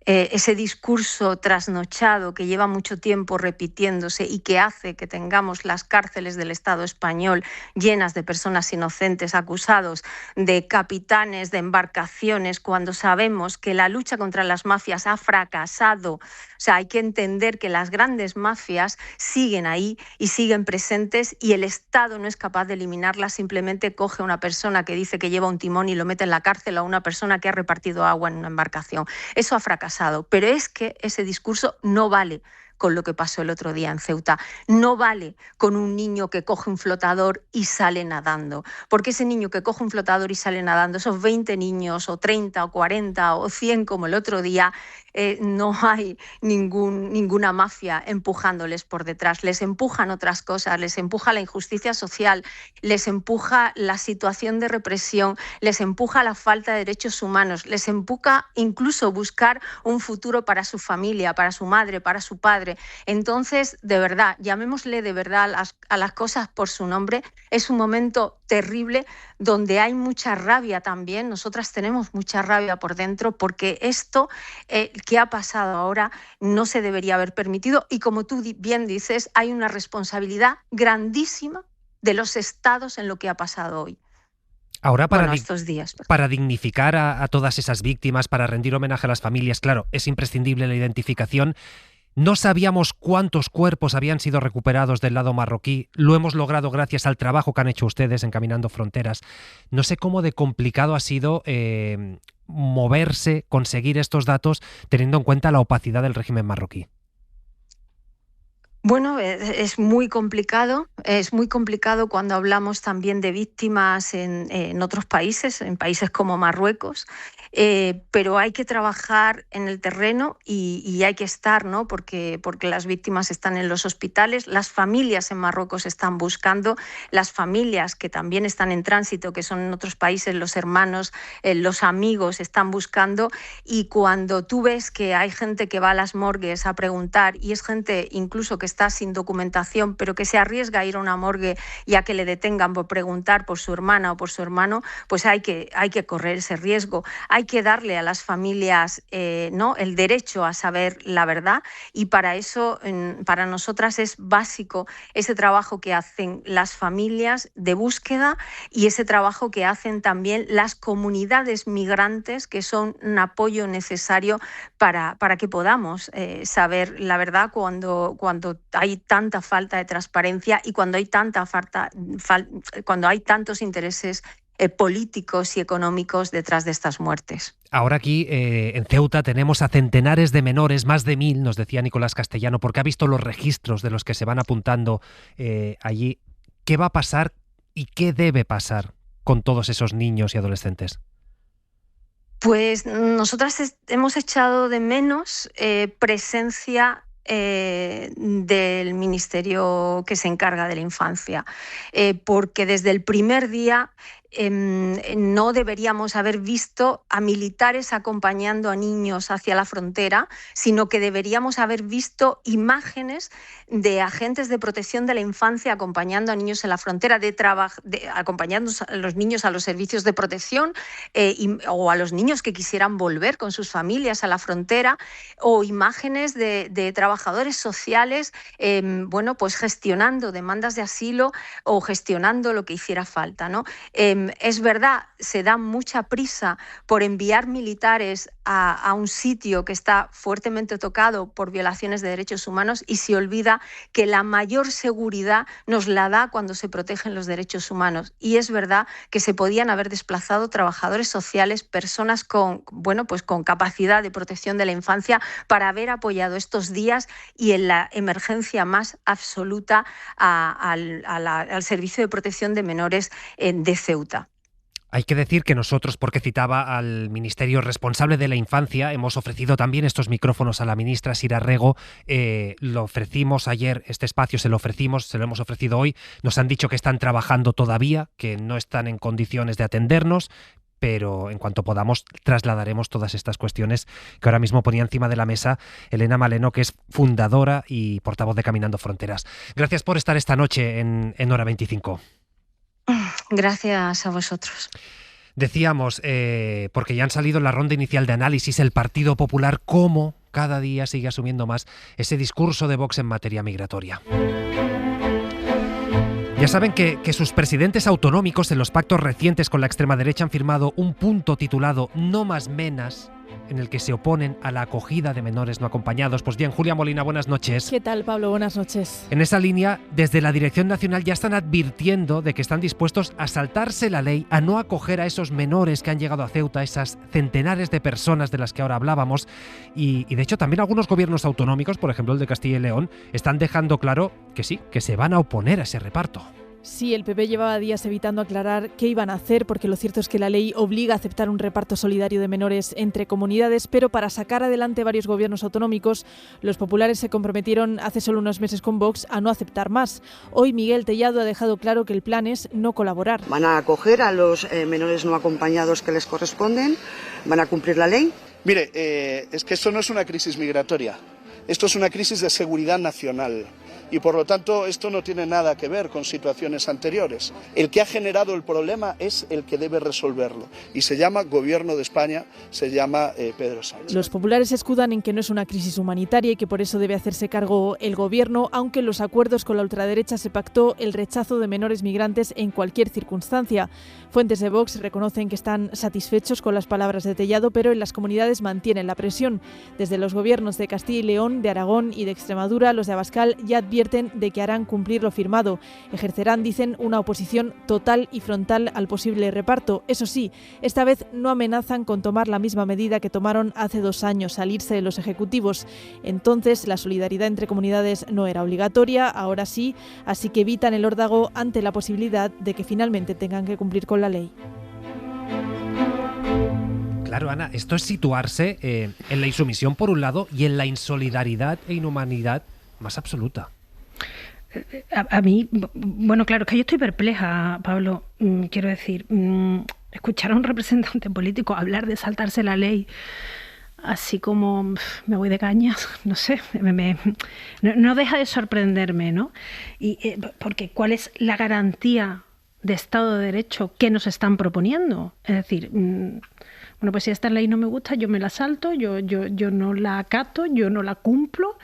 Ese discurso trasnochado que lleva mucho tiempo repitiéndose y que hace que tengamos las cárceles del Estado español llenas de personas inocentes acusados de capitanes de embarcaciones, cuando sabemos que la lucha contra las mafias ha fracasado. O sea, hay que entender que las grandes mafias siguen ahí y siguen presentes y el Estado no es capaz de eliminarlas, simplemente coge a una persona que dice que lleva un timón y lo mete en la cárcel, o a una persona que ha repartido agua en una embarcación. Eso ha fracasado. Pero es que ese discurso no vale con lo que pasó el otro día en Ceuta. No vale con un niño que coge un flotador y sale nadando. Porque ese niño que coge un flotador y sale nadando, esos 20 niños, o 30, o 40, o 100 como el otro día, no hay ninguna mafia empujándoles por detrás. Les empujan otras cosas, les empuja la injusticia social, les empuja la situación de represión, les empuja la falta de derechos humanos, les empuja incluso buscar un futuro para su familia, para su madre, para su padre. Entonces, de verdad, llamémosle de verdad a las cosas por su nombre. Es un momento terrible donde hay mucha rabia también. Nosotras tenemos mucha rabia por dentro porque esto que ha pasado ahora no se debería haber permitido y, como tú bien dices, hay una responsabilidad grandísima de los estados en lo que ha pasado hoy. Ahora, estos días, para dignificar a todas esas víctimas, para rendir homenaje a las familias, claro, es imprescindible la identificación. No sabíamos cuántos cuerpos habían sido recuperados del lado marroquí. Lo hemos logrado gracias al trabajo que han hecho ustedes en Caminando Fronteras. No sé cómo de complicado ha sido moverse, conseguir estos datos, teniendo en cuenta la opacidad del régimen marroquí. Bueno, es muy complicado cuando hablamos también de víctimas en otros países, en países como Marruecos, pero hay que trabajar en el terreno y hay que estar, ¿no? Porque las víctimas están en los hospitales, las familias en Marruecos están buscando, las familias que también están en tránsito, que son en otros países, los hermanos, los amigos están buscando, y cuando tú ves que hay gente que va a las morgues a preguntar, y es gente incluso que está sin documentación, pero que se arriesga a ir a una morgue y a que le detengan por preguntar por su hermana o por su hermano, pues hay que correr ese riesgo. Hay que darle a las familias ¿no? el derecho a saber la verdad, y para eso, para nosotras es básico ese trabajo que hacen las familias de búsqueda y ese trabajo que hacen también las comunidades migrantes, que son un apoyo necesario para que podamos saber la verdad cuando hay tanta falta de transparencia y cuando hay cuando hay tantos intereses políticos y económicos detrás de estas muertes. Ahora aquí en Ceuta tenemos a centenares de menores, más de 1000, nos decía Nicolás Castellano, porque ha visto los registros de los que se van apuntando allí. ¿Qué va a pasar y qué debe pasar con todos esos niños y adolescentes? Pues nosotras hemos echado de menos presencia del ministerio que se encarga de la infancia, porque desde el primer día no deberíamos haber visto a militares acompañando a niños hacia la frontera, sino que deberíamos haber visto imágenes de agentes de protección de la infancia acompañando a niños en la frontera, acompañando a los niños a los servicios de protección o a los niños que quisieran volver con sus familias a la frontera, o imágenes de trabajadores sociales pues gestionando demandas de asilo o gestionando lo que hiciera falta, ¿no? Es verdad, se da mucha prisa por enviar militares a un sitio que está fuertemente tocado por violaciones de derechos humanos y se olvida que la mayor seguridad nos la da cuando se protegen los derechos humanos. Y es verdad que se podían haber desplazado trabajadores sociales, personas con capacidad de protección de la infancia para haber apoyado estos días y en la emergencia más absoluta al Servicio de Protección de Menores de Ceuta. Hay que decir que nosotros, porque citaba al Ministerio responsable de la Infancia, hemos ofrecido también estos micrófonos a la ministra Sira Rego. Lo ofrecimos ayer, este espacio se lo hemos ofrecido hoy. Nos han dicho que están trabajando todavía, que no están en condiciones de atendernos, pero en cuanto podamos trasladaremos todas estas cuestiones que ahora mismo ponía encima de la mesa Elena Maleno, que es fundadora y portavoz de Caminando Fronteras. Gracias por estar esta noche en Hora 25. Gracias a vosotros. Decíamos, porque ya han salido en la ronda inicial de análisis, el Partido Popular cómo cada día sigue asumiendo más ese discurso de Vox en materia migratoria. Ya saben que sus presidentes autonómicos en los pactos recientes con la extrema derecha han firmado un punto titulado No más menas, en el que se oponen a la acogida de menores no acompañados. Pues bien, Julia Molina, buenas noches. ¿Qué tal, Pablo? Buenas noches. En esa línea, desde la Dirección Nacional ya están advirtiendo de que están dispuestos a saltarse la ley, a no acoger a esos menores que han llegado a Ceuta, esas centenares de personas de las que ahora hablábamos. Y de hecho también algunos gobiernos autonómicos, por ejemplo el de Castilla y León, están dejando claro que sí, que se van a oponer a ese reparto. Sí, el PP llevaba días evitando aclarar qué iban a hacer, porque lo cierto es que la ley obliga a aceptar un reparto solidario de menores entre comunidades, pero para sacar adelante varios gobiernos autonómicos, los populares se comprometieron hace solo unos meses con Vox a no aceptar más. Hoy Miguel Tellado ha dejado claro que el plan es no colaborar. Van a acoger a los menores no acompañados que les corresponden, van a cumplir la ley. Mire, es que esto no es una crisis migratoria, esto es una crisis de seguridad nacional. Y por lo tanto esto no tiene nada que ver con situaciones anteriores. El que ha generado el problema es el que debe resolverlo y se llama Gobierno de España, se llama Pedro Sánchez. Los populares se escudan en que no es una crisis humanitaria y que por eso debe hacerse cargo el Gobierno, aunque en los acuerdos con la ultraderecha se pactó el rechazo de menores migrantes en cualquier circunstancia. Fuentes de Vox reconocen que están satisfechos con las palabras de Tellado, pero en las comunidades mantienen la presión. Desde los gobiernos de Castilla y León, de Aragón y de Extremadura, los de Abascal ya advierten de que harán cumplir lo firmado. Ejercerán, dicen, una oposición total y frontal al posible reparto. Eso sí, esta vez no amenazan con tomar la misma medida que tomaron hace 2 años, salirse de los ejecutivos. Entonces, la solidaridad entre comunidades no era obligatoria, ahora sí, así que evitan el órdago ante la posibilidad de que finalmente tengan que cumplir con la ley. Claro, Ana, esto es situarse en la insumisión por un lado y en la insolidaridad e inhumanidad más absoluta. A mí, bueno, claro, es que yo estoy perpleja, Pablo. Quiero decir, escuchar a un representante político hablar de saltarse la ley, así como me voy de cañas, no sé, no deja de sorprenderme, ¿no? Y porque ¿cuál es la garantía de Estado de Derecho que nos están proponiendo? Es decir, bueno, pues si esta ley no me gusta, yo me la salto, yo no la acato, yo no la cumplo.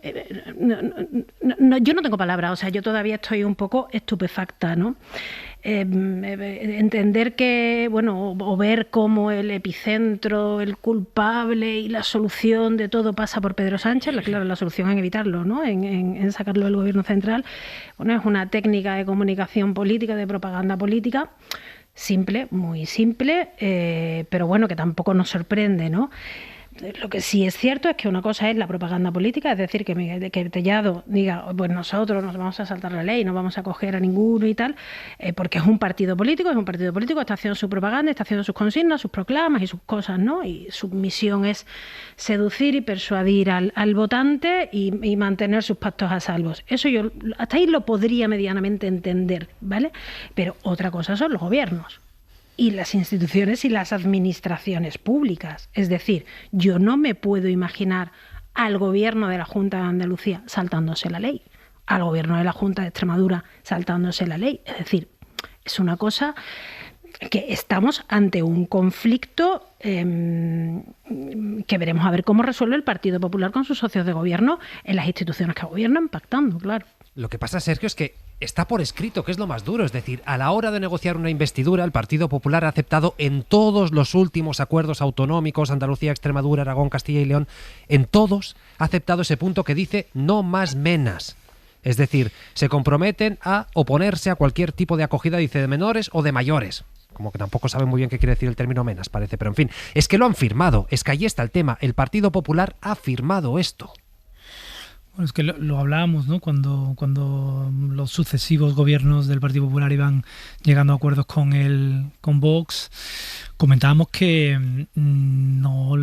Yo no tengo palabras, o sea, yo todavía estoy un poco estupefacta, ¿no? Entender que, bueno, o ver cómo el epicentro, el culpable y la solución de todo pasa por Pedro Sánchez, claro, la solución en evitarlo, ¿no? En sacarlo del gobierno central, bueno, es una técnica de comunicación política, de propaganda política, simple, muy simple, pero bueno, que tampoco nos sorprende, ¿no? Lo que sí es cierto es que una cosa es la propaganda política, es decir, que Tellado diga, pues nosotros nos vamos a saltar la ley, no vamos a coger a ninguno y tal, porque es un partido político, está haciendo su propaganda, está haciendo sus consignas, sus proclamas y sus cosas, ¿no? Y su misión es seducir y persuadir al votante y mantener sus pactos a salvo. Eso yo hasta ahí lo podría medianamente entender, ¿vale? Pero otra cosa son los gobiernos y las instituciones y las administraciones públicas. Es decir, yo no me puedo imaginar al gobierno de la Junta de Andalucía saltándose la ley, al gobierno de la Junta de Extremadura saltándose la ley. Es decir, es una cosa que estamos ante un conflicto que veremos a ver cómo resuelve el Partido Popular con sus socios de gobierno en las instituciones que gobiernan, pactando, claro. Lo que pasa, Sergio, es que está por escrito, que es lo más duro. Es decir, a la hora de negociar una investidura, el Partido Popular ha aceptado en todos los últimos acuerdos autonómicos, Andalucía, Extremadura, Aragón, Castilla y León, en todos ha aceptado ese punto que dice no más menas. Es decir, se comprometen a oponerse a cualquier tipo de acogida, dice, de menores o de mayores. Como que tampoco saben muy bien qué quiere decir el término menas, parece. Pero en fin, es que lo han firmado. Es que ahí está el tema. El Partido Popular ha firmado esto. Bueno, es que lo hablábamos, ¿no? Cuando los sucesivos gobiernos del Partido Popular iban llegando a acuerdos con Vox, comentábamos que no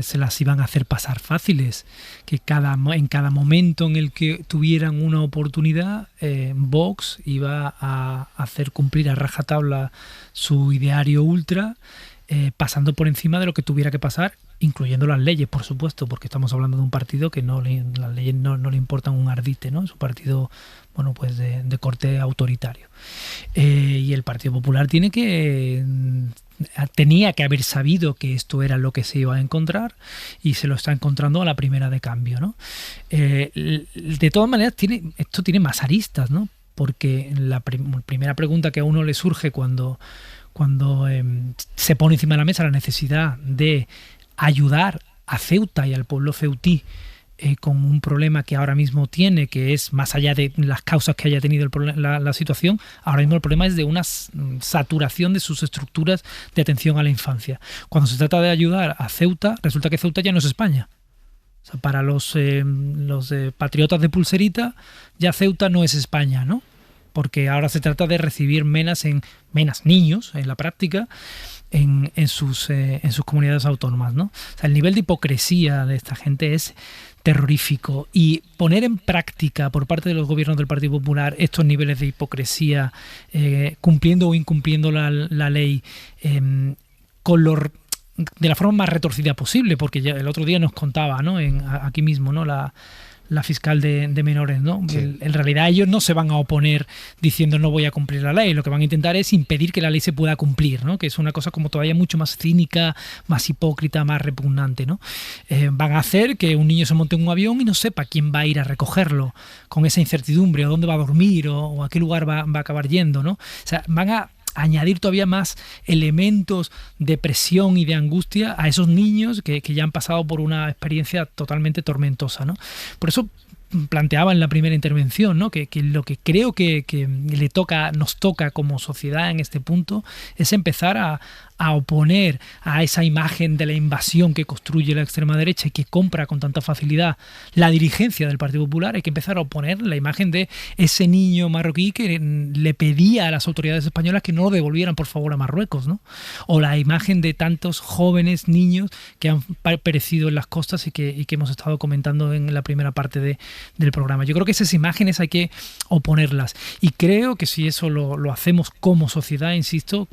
se las iban a hacer pasar fáciles, que en cada momento en el que tuvieran una oportunidad, Vox iba a hacer cumplir a rajatabla su ideario ultra, pasando por encima de lo que tuviera que pasar, incluyendo las leyes, por supuesto, porque estamos hablando de un partido que las leyes no le importan un ardite, ¿no? Es un partido, bueno, pues de corte autoritario. Y el Partido Popular tenía que haber sabido que esto era lo que se iba a encontrar y se lo está encontrando a la primera de cambio, ¿no? De todas maneras, esto tiene más aristas, ¿no? Porque la primera pregunta que a uno le surge cuando se pone encima de la mesa la necesidad de ayudar a Ceuta y al pueblo ceutí con un problema que ahora mismo tiene, que es más allá de las causas que haya tenido la situación, ahora mismo el problema es de una saturación de sus estructuras de atención a la infancia. Cuando se trata de ayudar a Ceuta, resulta que Ceuta ya no es España. O sea, para los patriotas de pulserita, ya Ceuta no es España, ¿no? Porque ahora se trata de recibir niños en la práctica, en sus comunidades autónomas, ¿no? O sea, el nivel de hipocresía de esta gente es terrorífico, y poner en práctica por parte de los gobiernos del Partido Popular estos niveles de hipocresía, cumpliendo o incumpliendo la ley, de la forma más retorcida posible, porque ya el otro día nos contaba, ¿no? Aquí mismo, ¿no? La fiscal de menores, ¿no? Sí. En realidad ellos no se van a oponer diciendo no voy a cumplir la ley, lo que van a intentar es impedir que la ley se pueda cumplir, ¿no? Que es una cosa como todavía mucho más cínica, más hipócrita, más repugnante, ¿no? Van a hacer que un niño se monte en un avión y no sepa quién va a ir a recogerlo, con esa incertidumbre, o dónde va a dormir, o a qué lugar va a acabar yendo, ¿no? O sea, van a añadir todavía más elementos de presión y de angustia a esos niños que ya han pasado por una experiencia totalmente tormentosa, ¿no? Por eso planteaba en la primera intervención, ¿no? que lo que creo que nos toca como sociedad en este punto es empezar a oponer a esa imagen de la invasión que construye la extrema derecha y que compra con tanta facilidad la dirigencia del Partido Popular. Hay que empezar a oponer la imagen de ese niño marroquí que le pedía a las autoridades españolas que no lo devolvieran por favor a Marruecos, ¿no? O la imagen de tantos jóvenes niños que han perecido en las costas y que hemos estado comentando en la primera parte del programa. Yo creo que esas imágenes hay que oponerlas, y creo que si eso lo hacemos como sociedad, insisto,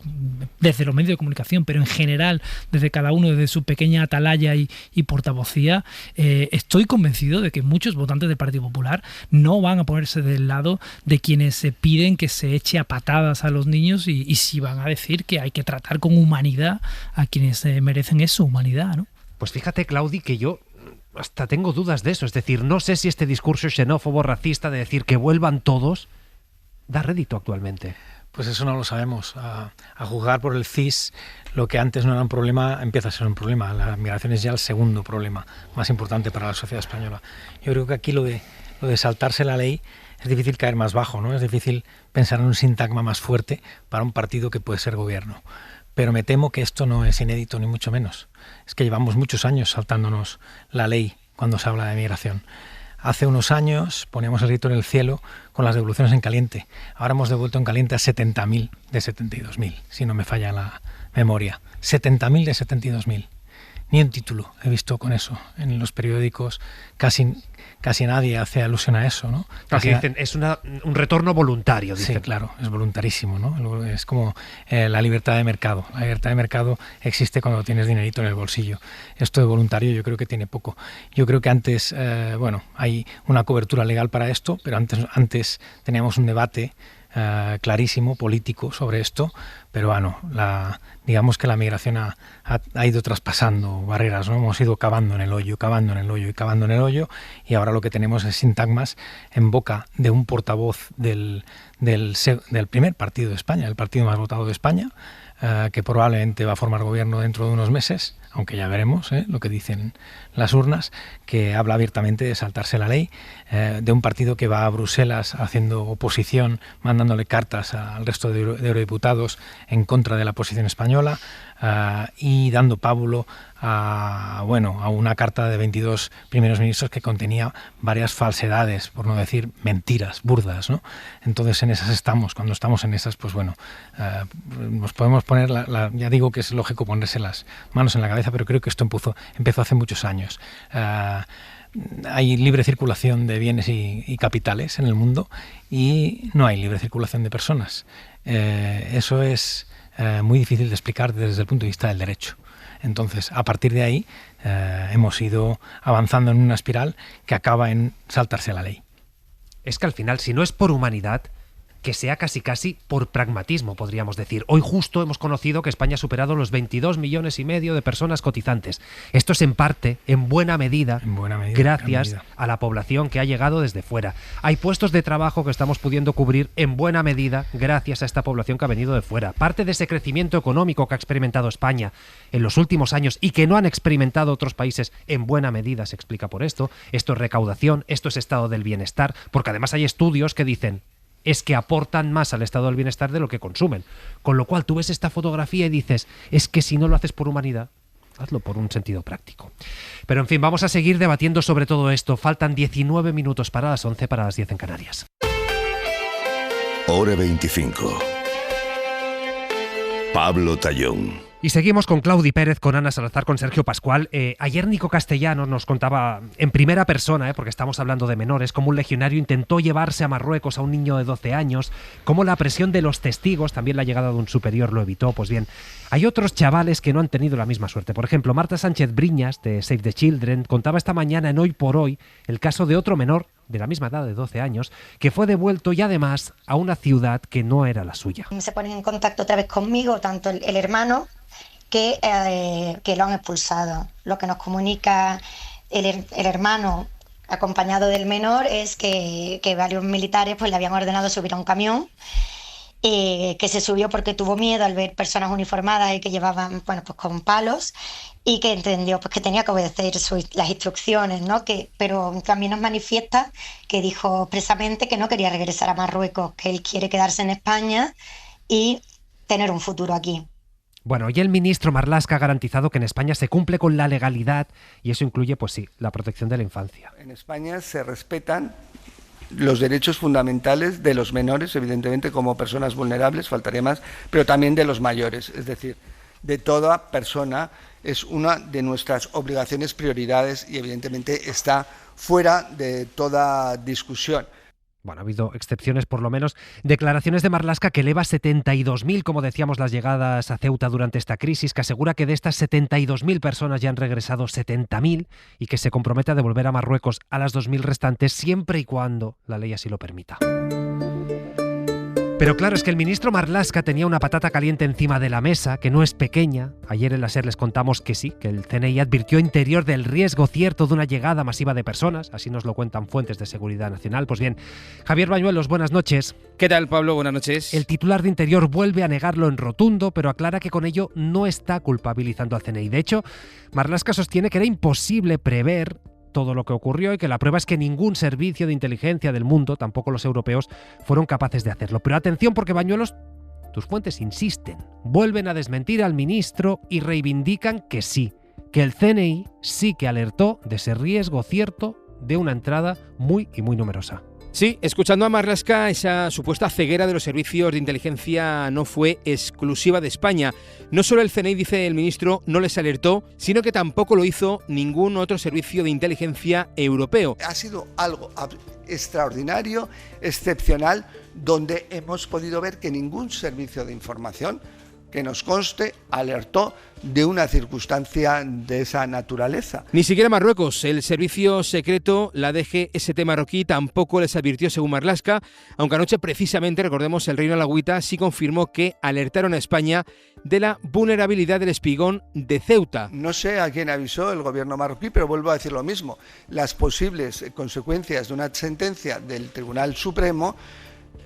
desde los medios de comunicación, pero en general desde cada uno, desde su pequeña atalaya y portavocía, estoy convencido de que muchos votantes del Partido Popular no van a ponerse del lado de quienes se piden que se eche a patadas a los niños, y sí van a decir que hay que tratar con humanidad a quienes merecen eso, humanidad, ¿no? Pues fíjate, Claudi, que yo hasta tengo dudas de eso. Es decir, no sé si este discurso xenófobo, racista, de decir que vuelvan todos, da rédito actualmente. Pues eso no lo sabemos. A juzgar por el CIS, lo que antes no era un problema empieza a ser un problema. La migración es ya el segundo problema más importante para la sociedad española. Yo creo que aquí lo de saltarse la ley es difícil caer más bajo, ¿no? Es difícil pensar en un sintagma más fuerte para un partido que puede ser gobierno. Pero me temo que esto no es inédito, ni mucho menos. Es que llevamos muchos años saltándonos la ley cuando se habla de migración. Hace unos años poníamos el grito en el cielo con las devoluciones en caliente. Ahora hemos devuelto en caliente a 70.000 de 72.000, si no me falla la memoria. 70.000 de 72.000. Ni un título he visto con eso en los periódicos. Casi nadie hace alusión a eso, ¿no? Aquí dicen, es un retorno voluntario, dicen. Sí, claro, es voluntarísimo, ¿no? Es como la libertad de mercado. La libertad de mercado existe cuando tienes dinerito en el bolsillo. Esto de voluntario yo creo que tiene poco. Yo creo que antes, hay una cobertura legal para esto, pero antes teníamos un debate clarísimo, político, sobre esto, pero digamos que la migración ha ido traspasando barreras, ¿no? Hemos ido cavando en el hoyo, cavando en el hoyo y cavando en el hoyo, y ahora lo que tenemos es sintagmas en boca de un portavoz del primer partido de España, el partido más votado de España, que probablemente va a formar gobierno dentro de unos meses, aunque ya veremos lo que dicen las urnas, que habla abiertamente de saltarse la ley, de un partido que va a Bruselas haciendo oposición, mandándole cartas al resto de eurodiputados en contra de la posición española, y dando pábulo a una carta de 22 primeros ministros que contenía varias falsedades, por no decir mentiras burdas, ¿no? Entonces en esas estamos. Cuando estamos en esas, pues nos podemos poner ya digo que es lógico ponerse las manos en la cabeza, pero creo que esto empezó hace muchos años. Hay libre circulación de bienes y capitales en el mundo, y no hay libre circulación de personas. Eso es muy difícil de explicar desde el punto de vista del derecho. Entonces, a partir de ahí, hemos ido avanzando en una espiral que acaba en saltarse la ley. Es que al final, si no es por humanidad, que sea casi por pragmatismo, podríamos decir. Hoy justo hemos conocido que España ha superado los 22,5 millones de personas cotizantes. Esto es en parte, en buena medida, gracias a la población que ha llegado desde fuera. Hay puestos de trabajo que estamos pudiendo cubrir en buena medida gracias a esta población que ha venido de fuera. Parte de ese crecimiento económico que ha experimentado España en los últimos años y que no han experimentado otros países, en buena medida se explica por esto. Esto es recaudación, esto es estado del bienestar, porque además hay estudios que dicen es que aportan más al estado del bienestar de lo que consumen. Con lo cual tú ves esta fotografía y dices, es que si no lo haces por humanidad, hazlo por un sentido práctico. Pero en fin, vamos a seguir debatiendo sobre todo esto. Faltan 19 minutos para las 11, para las 10 en Canarias. Hora 25. Pablo Tallón. Y seguimos con Claudi Pérez, con Ana Salazar, con Sergio Pascual. Ayer Nico Castellanos nos contaba en primera persona, porque estamos hablando de menores, cómo un legionario intentó llevarse a Marruecos a un niño de 12 años, cómo la presión de los testigos, también la llegada de un superior, lo evitó. Pues bien, hay otros chavales que no han tenido la misma suerte. Por ejemplo, Marta Sánchez Briñas, de Save the Children, contaba esta mañana en Hoy por Hoy el caso de otro menor de la misma edad, de 12 años, que fue devuelto y además a una ciudad que no era la suya. Se ponen en contacto otra vez conmigo, tanto el hermano que lo han expulsado. Lo que nos comunica el hermano acompañado del menor es que varios militares pues le habían ordenado subir a un camión, que se subió porque tuvo miedo al ver personas uniformadas y que llevaban pues con palos, y que entendió pues que tenía que obedecer las instrucciones, ¿no? Pero también nos manifiesta que dijo expresamente que no quería regresar a Marruecos, que él quiere quedarse en España y tener un futuro aquí. Bueno, y el ministro Marlaska ha garantizado que en España se cumple con la legalidad, y eso incluye, pues sí, la protección de la infancia. En España se respetan los derechos fundamentales de los menores, evidentemente como personas vulnerables, faltaría más, pero también de los mayores, es decir, de toda persona. Es una de nuestras obligaciones, prioridades, y evidentemente está fuera de toda discusión. Bueno, ha habido excepciones por lo menos. Declaraciones de Marlaska que eleva 72.000, como decíamos, las llegadas a Ceuta durante esta crisis, que asegura que de estas 72.000 personas ya han regresado 70.000 y que se compromete a devolver a Marruecos a las 2.000 restantes siempre y cuando la ley así lo permita. Pero claro, es que el ministro Marlaska tenía una patata caliente encima de la mesa, que no es pequeña. Ayer en la SER les contamos que sí, que el CNI advirtió interior del riesgo cierto de una llegada masiva de personas, así nos lo cuentan fuentes de seguridad nacional. Pues bien, Javier Bañuelos, buenas noches. ¿Qué tal, Pablo? Buenas noches. El titular de Interior vuelve a negarlo en rotundo, pero aclara que con ello no está culpabilizando al CNI. De hecho, Marlaska sostiene que era imposible prever todo lo que ocurrió y que la prueba es que ningún servicio de inteligencia del mundo, tampoco los europeos, fueron capaces de hacerlo. Pero atención, porque Bañuelos, tus fuentes insisten, vuelven a desmentir al ministro y reivindican que sí, que el CNI sí que alertó de ese riesgo cierto de una entrada muy y muy numerosa. Sí, escuchando a Marlaska, esa supuesta ceguera de los servicios de inteligencia no fue exclusiva de España. No solo el CNI, dice el ministro, no les alertó, sino que tampoco lo hizo ningún otro servicio de inteligencia europeo. Ha sido algo extraordinario, excepcional, donde hemos podido ver que ningún servicio de información que nos conste, alertó de una circunstancia de esa naturaleza. Ni siquiera Marruecos, el servicio secreto, la DGST marroquí, tampoco les advirtió, según Marlaska, aunque anoche precisamente, recordemos, el Reino Alagüita sí confirmó que alertaron a España de la vulnerabilidad del espigón de Ceuta. No sé a quién avisó el gobierno marroquí, pero vuelvo a decir lo mismo. Las posibles consecuencias de una sentencia del Tribunal Supremo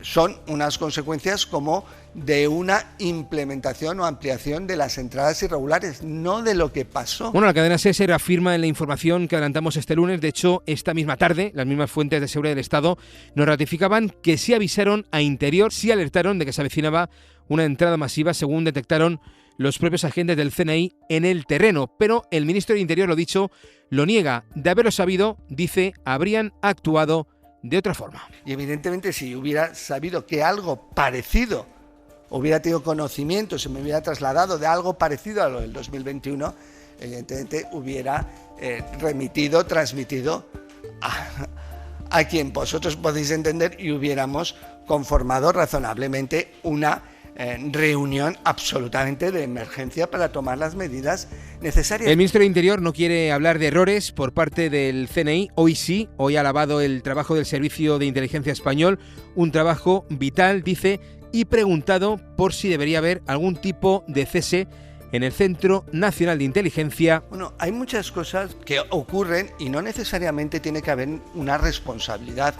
son unas consecuencias como de una implementación o ampliación de las entradas irregulares, no de lo que pasó. Bueno, la cadena SER se reafirma en la información que adelantamos este lunes. De hecho, esta misma tarde, las mismas fuentes de seguridad del Estado nos ratificaban que sí avisaron a Interior, sí alertaron de que se avecinaba una entrada masiva, según detectaron los propios agentes del CNI en el terreno. Pero el ministro de Interior, lo dicho, lo niega. De haberlo sabido, dice, habrían actuado de otra forma. Y evidentemente, si hubiera sabido que algo parecido, hubiera tenido conocimiento, se me hubiera trasladado de algo parecido a lo del 2021, evidentemente hubiera transmitido a quien vosotros podéis entender, y hubiéramos conformado razonablemente una reunión absolutamente de emergencia para tomar las medidas necesarias. El ministro de Interior no quiere hablar de errores por parte del CNI. Hoy sí, hoy ha alabado el trabajo del Servicio de Inteligencia Español, un trabajo vital, dice, y preguntado por si debería haber algún tipo de cese en el Centro Nacional de Inteligencia. Bueno, hay muchas cosas que ocurren y no necesariamente tiene que haber una responsabilidad.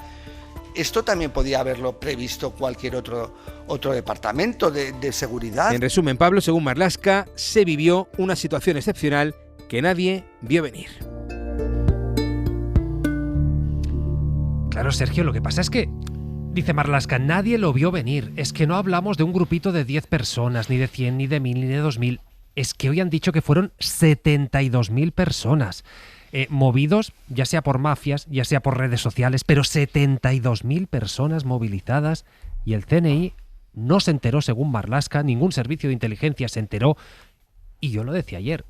Esto también podía haberlo previsto cualquier otro departamento de seguridad. En resumen, Pablo, según Marlaska, se vivió una situación excepcional que nadie vio venir. Claro, Sergio, lo que pasa es que, dice Marlaska, nadie lo vio venir. Es que no hablamos de un grupito de 10 personas, ni de 100, ni de 1000, ni de 2000. Es que hoy han dicho que fueron 72.000 personas. Movidos, ya sea por mafias, ya sea por redes sociales, pero 72.000 personas movilizadas, y el CNI no se enteró, según Marlaska, ningún servicio de inteligencia se enteró, y yo lo decía ayer,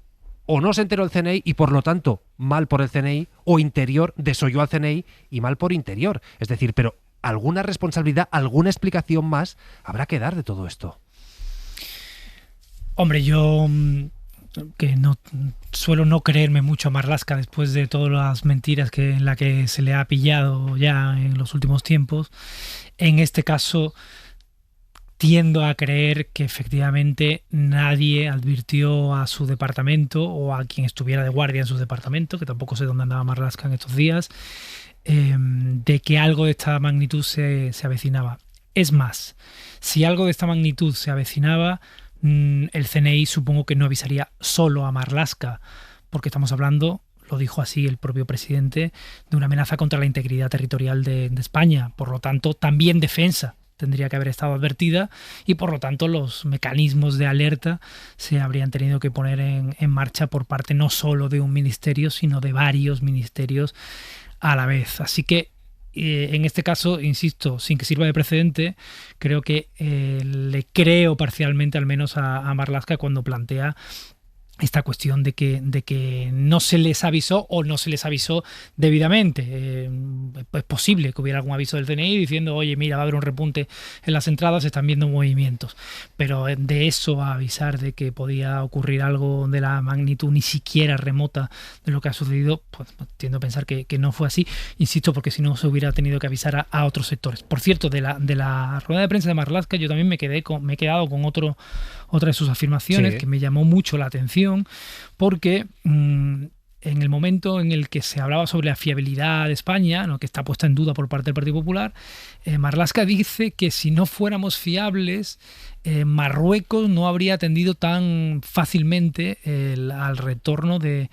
o no se enteró el CNI y por lo tanto mal por el CNI, o Interior desoyó al CNI y mal por Interior. Es decir, pero alguna responsabilidad, alguna explicación más habrá que dar de todo esto. Hombre, yo que no suelo no creerme mucho a Marlaska después de todas las mentiras en la que se le ha pillado ya en los últimos tiempos. En este caso tiendo a creer que efectivamente nadie advirtió a su departamento o a quien estuviera de guardia en su departamento, que tampoco sé dónde andaba Marlaska en estos días, de que algo de esta magnitud se avecinaba. Es más, si algo de esta magnitud se avecinaba, el CNI supongo que no avisaría solo a Marlaska, porque estamos hablando, lo dijo así el propio presidente, de una amenaza contra la integridad territorial de España. Por lo tanto, también defensa tendría que haber estado advertida y por lo tanto los mecanismos de alerta se habrían tenido que poner en marcha por parte no solo de un ministerio, sino de varios ministerios a la vez. Así que en este caso, insisto, sin que sirva de precedente, creo que le creo parcialmente al menos a Marlaska cuando plantea esta cuestión de que no se les avisó o no se les avisó debidamente. Es posible que hubiera algún aviso del CNI diciendo, oye, mira, va a haber un repunte en las entradas, se están viendo movimientos. Pero de eso a avisar de que podía ocurrir algo de la magnitud ni siquiera remota de lo que ha sucedido, pues tiendo a pensar que no fue así. Insisto, porque si no se hubiera tenido que avisar a otros sectores. Por cierto, de la rueda de prensa de Marlaska, yo también me he quedado con otra de sus afirmaciones que me llamó mucho la atención, porque en el momento en el que se hablaba sobre la fiabilidad de España, ¿no?, que está puesta en duda por parte del Partido Popular, Marlaska dice que si no fuéramos fiables, Marruecos no habría atendido tan fácilmente al retorno de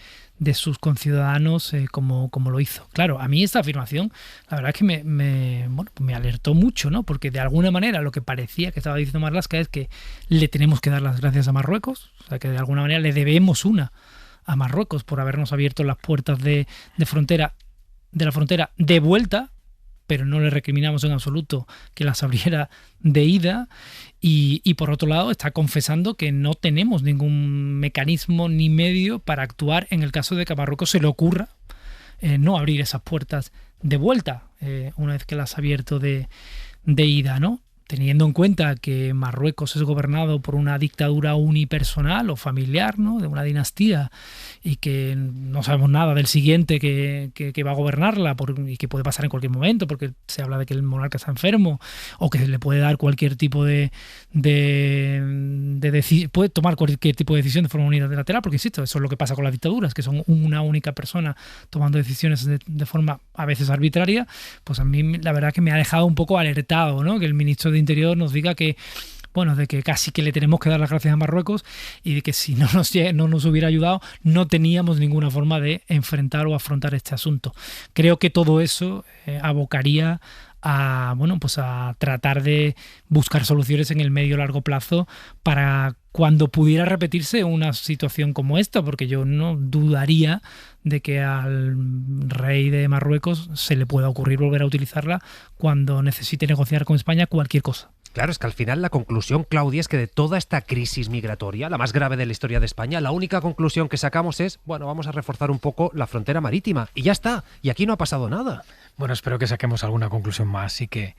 sus conciudadanos como lo hizo. Claro, a mí esta afirmación, la verdad es que me alertó mucho, ¿no? Porque de alguna manera lo que parecía que estaba diciendo Marlaska es que le tenemos que dar las gracias a Marruecos, o sea que de alguna manera le debemos una a Marruecos por habernos abierto las puertas de la frontera de vuelta, pero no le recriminamos en absoluto que las abriera de ida. Y por otro lado está confesando que no tenemos ningún mecanismo ni medio para actuar en el caso de que a Marruecos se le ocurra no abrir esas puertas de vuelta una vez que las ha abierto de ida, ¿no? teniendo en cuenta que Marruecos es gobernado por una dictadura unipersonal o familiar, ¿no?, de una dinastía, y que no sabemos nada del siguiente que va a gobernarla y que puede pasar en cualquier momento, porque se habla de que el monarca está enfermo o que le puede dar cualquier tipo puede tomar cualquier tipo de decisión de forma unilateral, porque insisto, eso es lo que pasa con las dictaduras, que son una única persona tomando decisiones de forma a veces arbitraria. Pues a mí la verdad que me ha dejado un poco alertado, ¿no?, que el ministro de Interior nos diga que, bueno, de que casi que le tenemos que dar las gracias a Marruecos y de que si no nos hubiera ayudado no teníamos ninguna forma de enfrentar o afrontar este asunto. Creo que todo eso abocaría a tratar de buscar soluciones en el medio y largo plazo para cuando pudiera repetirse una situación como esta, porque yo no dudaría de que al rey de Marruecos se le pueda ocurrir volver a utilizarla cuando necesite negociar con España cualquier cosa. Claro, es que al final la conclusión, Claudia, es que de toda esta crisis migratoria, la más grave de la historia de España, la única conclusión que sacamos es, bueno, vamos a reforzar un poco la frontera marítima y ya está, y aquí no ha pasado nada. Bueno, espero que saquemos alguna conclusión más y que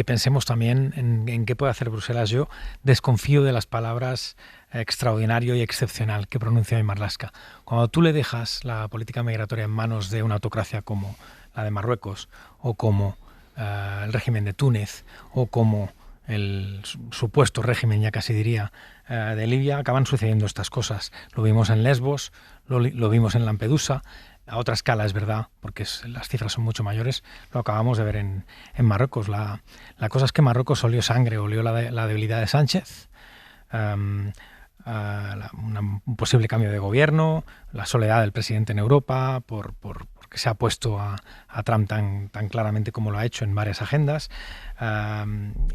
pensemos también en qué puede hacer Bruselas. Yo desconfío de las palabras extraordinario y excepcional que pronuncia hoy Marlaska. Cuando tú le dejas la política migratoria en manos de una autocracia como la de Marruecos o como el régimen de Túnez o como el supuesto régimen, ya casi diría, de Libia, acaban sucediendo estas cosas. Lo vimos en Lesbos, lo vimos en Lampedusa, a otra escala es verdad, porque las cifras son mucho mayores, lo acabamos de ver en Marruecos. La cosa es que Marruecos olió sangre, olió la debilidad de Sánchez, un posible cambio de gobierno, la soledad del presidente en Europa, porque se ha puesto a Trump tan claramente como lo ha hecho en varias agendas,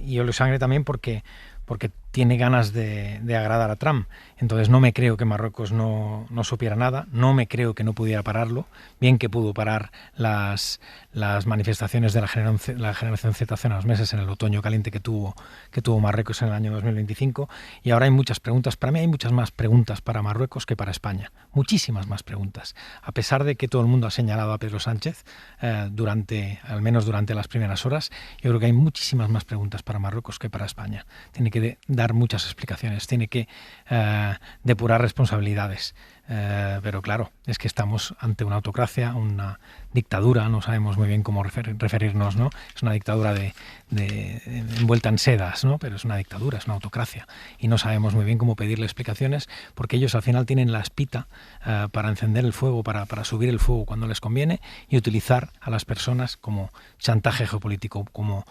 y olió sangre también porque tiene ganas de agradar a Trump. Entonces no me creo que Marruecos no supiera nada, no me creo que no pudiera pararlo, bien que pudo parar las manifestaciones de la generación Z hace unos meses en el otoño caliente que tuvo Marruecos en el año 2025, y ahora hay muchas preguntas. Para mí hay muchas más preguntas para Marruecos que para España, muchísimas más preguntas, a pesar de que todo el mundo ha señalado a Pedro Sánchez al menos durante las primeras horas. Yo creo que hay muchísimas más preguntas para Marruecos que para España. Tiene que dar muchas explicaciones, tiene que depurar responsabilidades, pero claro, es que estamos ante una autocracia, una dictadura, no sabemos muy bien cómo referirnos, ¿no? Es una dictadura envuelta en sedas, ¿no? Pero es una dictadura, es una autocracia, y no sabemos muy bien cómo pedirle explicaciones, porque ellos al final tienen la espita para encender el fuego, para subir el fuego cuando les conviene, y utilizar a las personas como chantaje geopolítico, como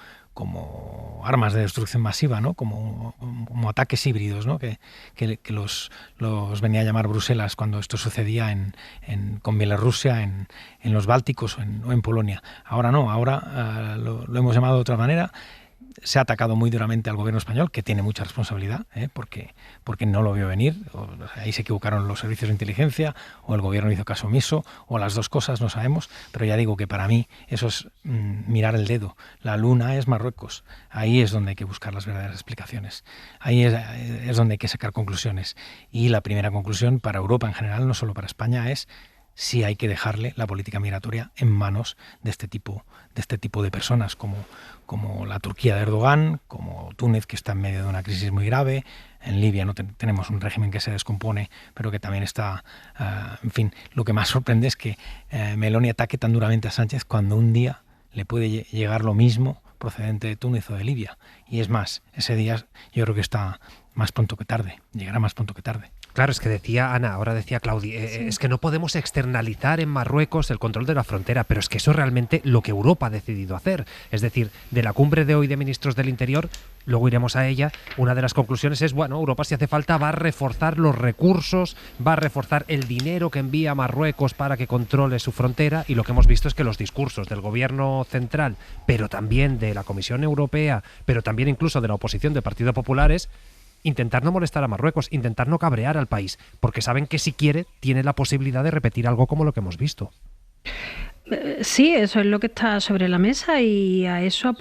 armas de destrucción masiva, ¿no? Como ataques híbridos, ¿no? que los venía a llamar Bruselas cuando esto sucedía con Bielorrusia, en los Bálticos o en Polonia. Ahora no, ahora lo hemos llamado de otra manera. Se ha atacado muy duramente al gobierno español, que tiene mucha responsabilidad, porque no lo vio venir. Ahí se equivocaron los servicios de inteligencia, o el gobierno hizo caso omiso, o las dos cosas, no sabemos. Pero ya digo que para mí eso es mirar el dedo. La luna es Marruecos. Ahí es donde hay que buscar las verdaderas explicaciones. Ahí es donde hay que sacar conclusiones. Y la primera conclusión para Europa en general, no solo para España, es si hay que dejarle la política migratoria en manos de este tipo de personas, como la Turquía de Erdogan, como Túnez, que está en medio de una crisis muy grave. En Libia no tenemos un régimen que se descompone, pero que también está... en fin, lo que más sorprende es que Meloni ataque tan duramente a Sánchez cuando un día le puede llegar lo mismo procedente de Túnez o de Libia. Y es más, ese día yo creo que está más pronto que tarde, llegará más pronto que tarde. Claro, es que decía Ana, ahora decía Claudia, es que no podemos externalizar en Marruecos el control de la frontera, pero es que eso es realmente lo que Europa ha decidido hacer. Es decir, de la cumbre de hoy de ministros del Interior, luego iremos a ella, una de las conclusiones es, bueno, Europa si hace falta va a reforzar los recursos, va a reforzar el dinero que envía a Marruecos para que controle su frontera, y lo que hemos visto es que los discursos del gobierno central, pero también de la Comisión Europea, pero también incluso de la oposición del Partido Popular es intentar no molestar a Marruecos, intentar no cabrear al país, porque saben que si quiere tiene la posibilidad de repetir algo como lo que hemos visto. Sí, eso es lo que está sobre la mesa, y a eso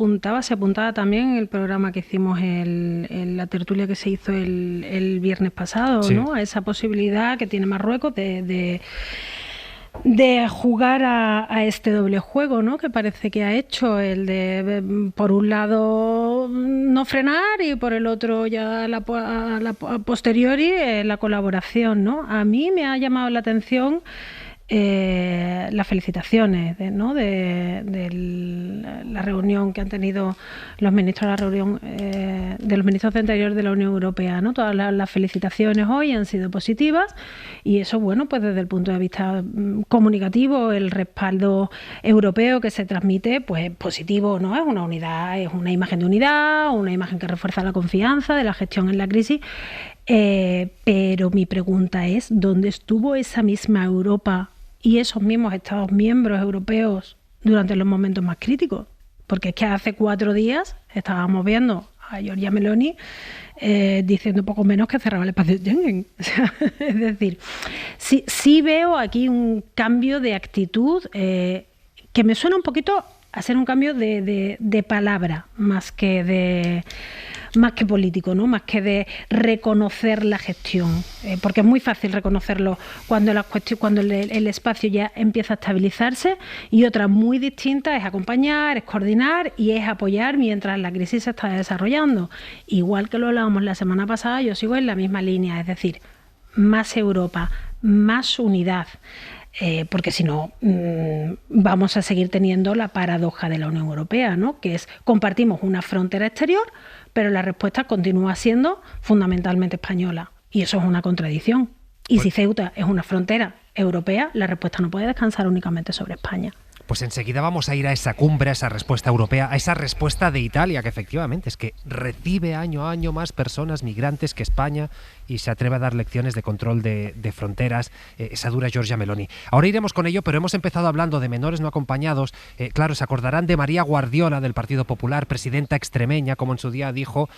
se apuntaba también en el programa que hicimos, en la tertulia que se hizo el viernes pasado, sí, ¿no? A esa posibilidad que tiene Marruecos de de jugar a este doble juego, ¿no? Que parece que ha hecho, el de por un lado no frenar y por el otro ya a la posteriori la colaboración, ¿no? A mí me ha llamado la atención las felicitaciones de la reunión que han tenido los ministros, de los ministros de Interior de la Unión Europea, ¿no? Todas las felicitaciones hoy han sido positivas y eso, bueno, pues desde el punto de vista comunicativo, el respaldo europeo que se transmite, pues positivo, ¿no? Es una unidad, es una imagen de unidad, una imagen que refuerza la confianza de la gestión en la crisis. Pero mi pregunta es, ¿dónde estuvo esa misma Europa y esos mismos Estados miembros europeos durante los momentos más críticos? Porque es que hace 4 días estábamos viendo a Giorgia Meloni diciendo poco menos que cerraba el espacio Schengen. Es decir, sí veo aquí un cambio de actitud que me suena un poquito a ser un cambio de palabra más que político, ¿no? Más que de reconocer la gestión, porque es muy fácil reconocerlo cuando el espacio ya empieza a estabilizarse, y otra muy distinta es acompañar, es coordinar y es apoyar mientras la crisis se está desarrollando. Igual que lo hablábamos la semana pasada, yo sigo en la misma línea, es decir, más Europa, más unidad. Porque si no, vamos a seguir teniendo la paradoja de la Unión Europea, ¿no? Que es, compartimos una frontera exterior, pero la respuesta continúa siendo fundamentalmente española. Y eso es una contradicción. Y si Ceuta es una frontera europea, la respuesta no puede descansar únicamente sobre España. Pues enseguida vamos a ir a esa cumbre, a esa respuesta europea, a esa respuesta de Italia, que efectivamente es que recibe año a año más personas migrantes que España y se atreve a dar lecciones de control de fronteras, esa dura Giorgia Meloni. Ahora iremos con ello, pero hemos empezado hablando de menores no acompañados. Claro, se acordarán de María Guardiola, del Partido Popular, presidenta extremeña, como en su día dijo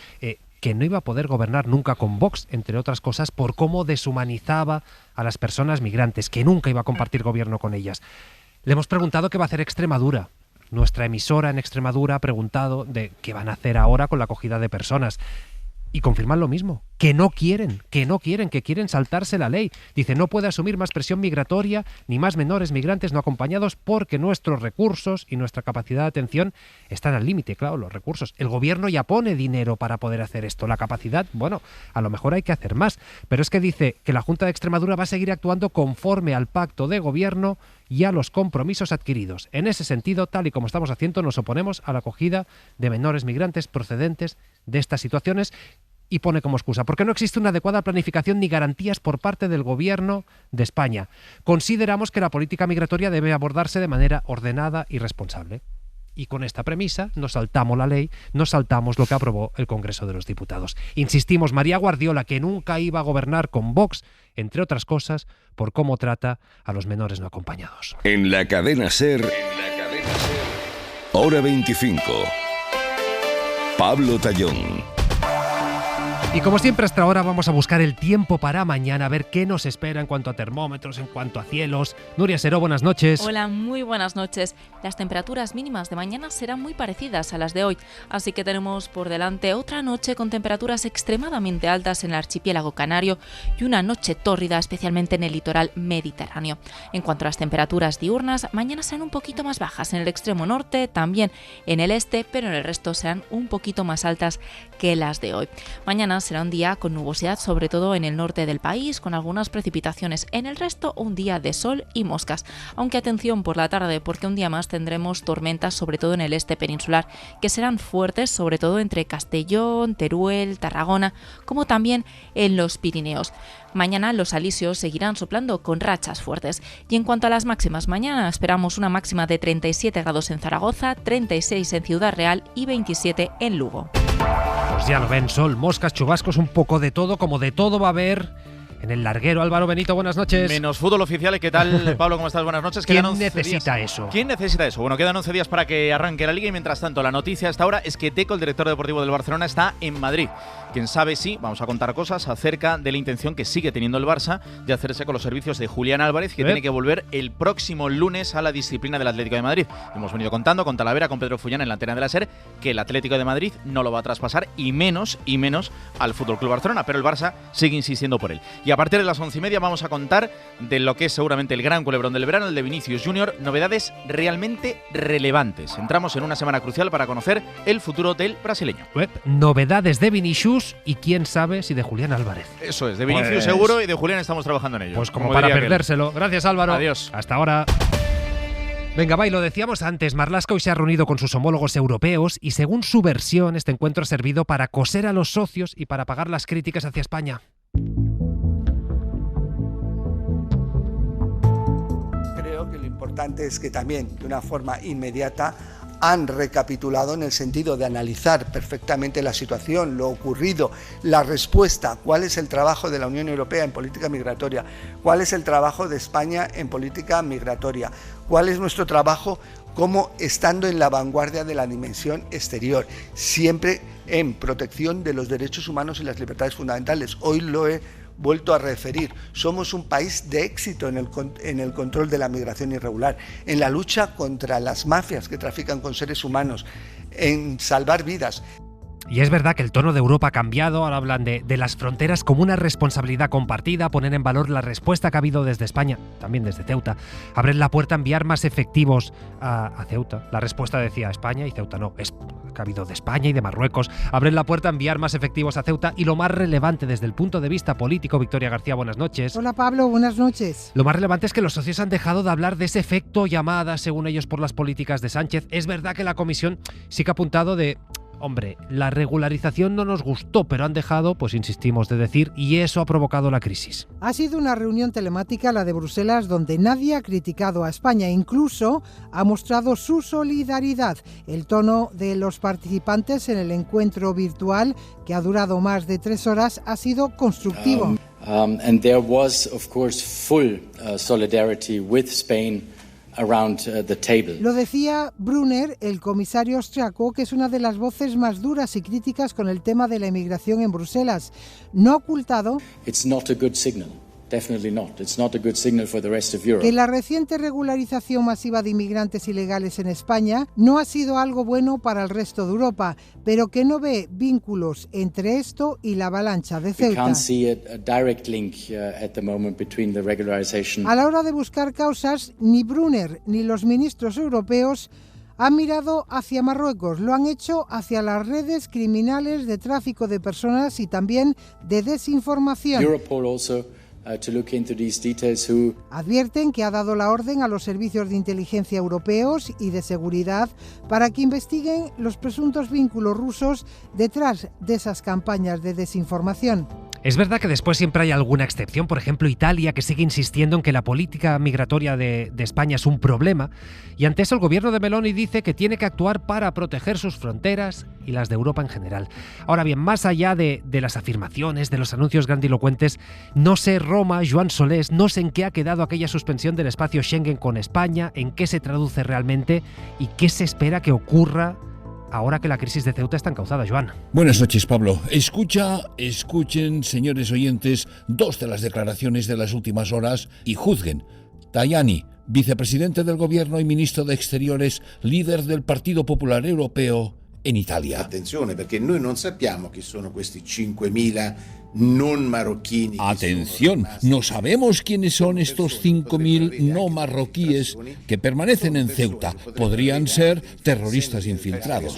que no iba a poder gobernar nunca con Vox, entre otras cosas, por cómo deshumanizaba a las personas migrantes, que nunca iba a compartir gobierno con ellas. Le hemos preguntado qué va a hacer Extremadura. Nuestra emisora en Extremadura ha preguntado de qué van a hacer ahora con la acogida de personas. Y confirman lo mismo, que quieren saltarse la ley. Dice, no puede asumir más presión migratoria ni más menores migrantes no acompañados porque nuestros recursos y nuestra capacidad de atención están al límite. Claro, los recursos. El gobierno ya pone dinero para poder hacer esto. La capacidad, bueno, a lo mejor hay que hacer más. Pero es que dice que la Junta de Extremadura va a seguir actuando conforme al pacto de gobierno y a los compromisos adquiridos. En ese sentido, tal y como estamos haciendo, nos oponemos a la acogida de menores migrantes procedentes de estas situaciones. Y pone como excusa, porque no existe una adecuada planificación ni garantías por parte del Gobierno de España. Consideramos que la política migratoria debe abordarse de manera ordenada y responsable. Y con esta premisa nos saltamos la ley, nos saltamos lo que aprobó el Congreso de los Diputados. Insistimos, María Guardiola, que nunca iba a gobernar con Vox, entre otras cosas, por cómo trata a los menores no acompañados. En la cadena SER, Hora 25. Pablo Tallón. Y como siempre hasta ahora vamos a buscar el tiempo para mañana, a ver qué nos espera en cuanto a termómetros, en cuanto a cielos. Nuria Seró, buenas noches. Hola, muy buenas noches. Las temperaturas mínimas de mañana serán muy parecidas a las de hoy, así que tenemos por delante otra noche con temperaturas extremadamente altas en el archipiélago canario y una noche tórrida especialmente en el litoral mediterráneo. En cuanto a las temperaturas diurnas, mañana serán un poquito más bajas en el extremo norte, también en el este, pero en el resto serán un poquito más altas que las de hoy. Mañana será un día con nubosidad, sobre todo en el norte del país, con algunas precipitaciones. En el resto, un día de sol y moscas. Aunque atención por la tarde, porque un día más tendremos tormentas, sobre todo en el este peninsular, que serán fuertes, sobre todo entre Castellón, Teruel, Tarragona, como también en los Pirineos. Mañana los alisios seguirán soplando con rachas fuertes. Y en cuanto a las máximas, mañana esperamos una máxima de 37 grados en Zaragoza, 36 en Ciudad Real y 27 en Lugo. Pues ya lo ven, sol, moscas, chubascos, un poco de todo, como de todo va a haber en el larguero. Álvaro Benito, buenas noches. Menos fútbol oficial. ¿Qué tal, Pablo? ¿Cómo estás? Buenas noches. ¿Quién necesita eso? ¿Quién necesita eso? Bueno, quedan 11 días para que arranque la Liga y mientras tanto la noticia hasta ahora es que Deco, el director deportivo del Barcelona, está en Madrid. Quién sabe si vamos a contar cosas acerca de la intención que sigue teniendo el Barça de hacerse con los servicios de Julián Álvarez, que tiene que volver el próximo lunes a la disciplina del Atlético de Madrid. Hemos venido contando con Talavera, con Pedro Fullán en la antena de la SER, que el Atlético de Madrid no lo va a traspasar y menos al FC Barcelona, pero el Barça sigue insistiendo por él. Y a partir de las 11:30 vamos a contar de lo que es seguramente el gran culebrón del verano, el de Vinicius Junior, novedades realmente relevantes. Entramos en una semana crucial para conocer el futuro del brasileño. Novedades de Vinicius y quién sabe si de Julián Álvarez. Eso es, de Vinicius seguro y de Julián estamos trabajando en ello. Pues como para perdérselo. Gracias, Álvaro. Adiós. Hasta ahora. Venga, va, y lo decíamos antes, Marlaska hoy se ha reunido con sus homólogos europeos y según su versión este encuentro ha servido para coser a los socios y para pagar las críticas hacia España. Creo que lo importante es que también de una forma inmediata han recapitulado en el sentido de analizar perfectamente la situación, lo ocurrido, la respuesta, cuál es el trabajo de la Unión Europea en política migratoria, cuál es el trabajo de España en política migratoria, cuál es nuestro trabajo como estando en la vanguardia de la dimensión exterior, siempre en protección de los derechos humanos y las libertades fundamentales. Hoy lo he vuelto a referir, somos un país de éxito en el control de la migración irregular, en la lucha contra las mafias que trafican con seres humanos, en salvar vidas. Y es verdad que el tono de Europa ha cambiado, ahora hablan de las fronteras como una responsabilidad compartida, poner en valor la respuesta que ha habido desde España, también desde Ceuta, abren la puerta a enviar más efectivos a Ceuta. La respuesta decía España y Ceuta no, es que ha habido de España y de Marruecos. Abren la puerta a enviar más efectivos a Ceuta y lo más relevante desde el punto de vista político, Victoria García, buenas noches. Hola Pablo, buenas noches. Lo más relevante es que los socios han dejado de hablar de ese efecto llamada, según ellos, por las políticas de Sánchez. Es verdad que la Comisión sí que ha apuntado de... Hombre, la regularización no nos gustó, pero han dejado, pues insistimos, de decir, y eso ha provocado la crisis. Ha sido una reunión telemática, la de Bruselas, donde nadie ha criticado a España, incluso ha mostrado su solidaridad. El tono de los participantes en el encuentro virtual, que ha durado más de 3 horas, ha sido constructivo. And there was, of course, full solidarity with Spain. Around the table. Lo decía Brunner, el comisario austriaco, que es una de las voces más duras y críticas con el tema de la emigración en Bruselas. No ha ocultado It's not a good signal. Definitely not. It's not a good signal for the rest of Europe. Que la reciente regularización masiva de inmigrantes ilegales en España no ha sido algo bueno para el resto de Europa, pero que no ve vínculos entre esto y la avalancha de Ceuta. We can't see a direct link at the moment between the regularization. A la hora de buscar causas, ni Brunner ni los ministros europeos han mirado hacia Marruecos, lo han hecho hacia las redes criminales de tráfico de personas y también de desinformación. Europol also to look into these details who... Advierten que ha dado la orden a los servicios de inteligencia europeos y de seguridad para que investiguen los presuntos vínculos rusos detrás de esas campañas de desinformación. Es verdad que después siempre hay alguna excepción, por ejemplo Italia, que sigue insistiendo en que la política migratoria de España es un problema, y ante eso el gobierno de Meloni dice que tiene que actuar para proteger sus fronteras y las de Europa en general. Ahora bien, más allá de las afirmaciones, de los anuncios grandilocuentes, no sé, Roma, Joan Solés, no sé en qué ha quedado aquella suspensión del espacio Schengen con España, en qué se traduce realmente y qué se espera que ocurra ahora que la crisis de Ceuta está encauzada, Joan. Buenas noches, Pablo. Escuchen, señores oyentes, 2 de las declaraciones de las últimas horas y juzguen. Tajani, vicepresidente del Gobierno y ministro de Exteriores, líder del Partido Popular Europeo en Italia. Attenzione, perché noi non sappiamo chi sono questi 5.000 non marocchini. Atención, no sabemos quiénes son estos 5.000 no marroquíes que permanecen en Ceuta. Podrían ser terroristas infiltrados.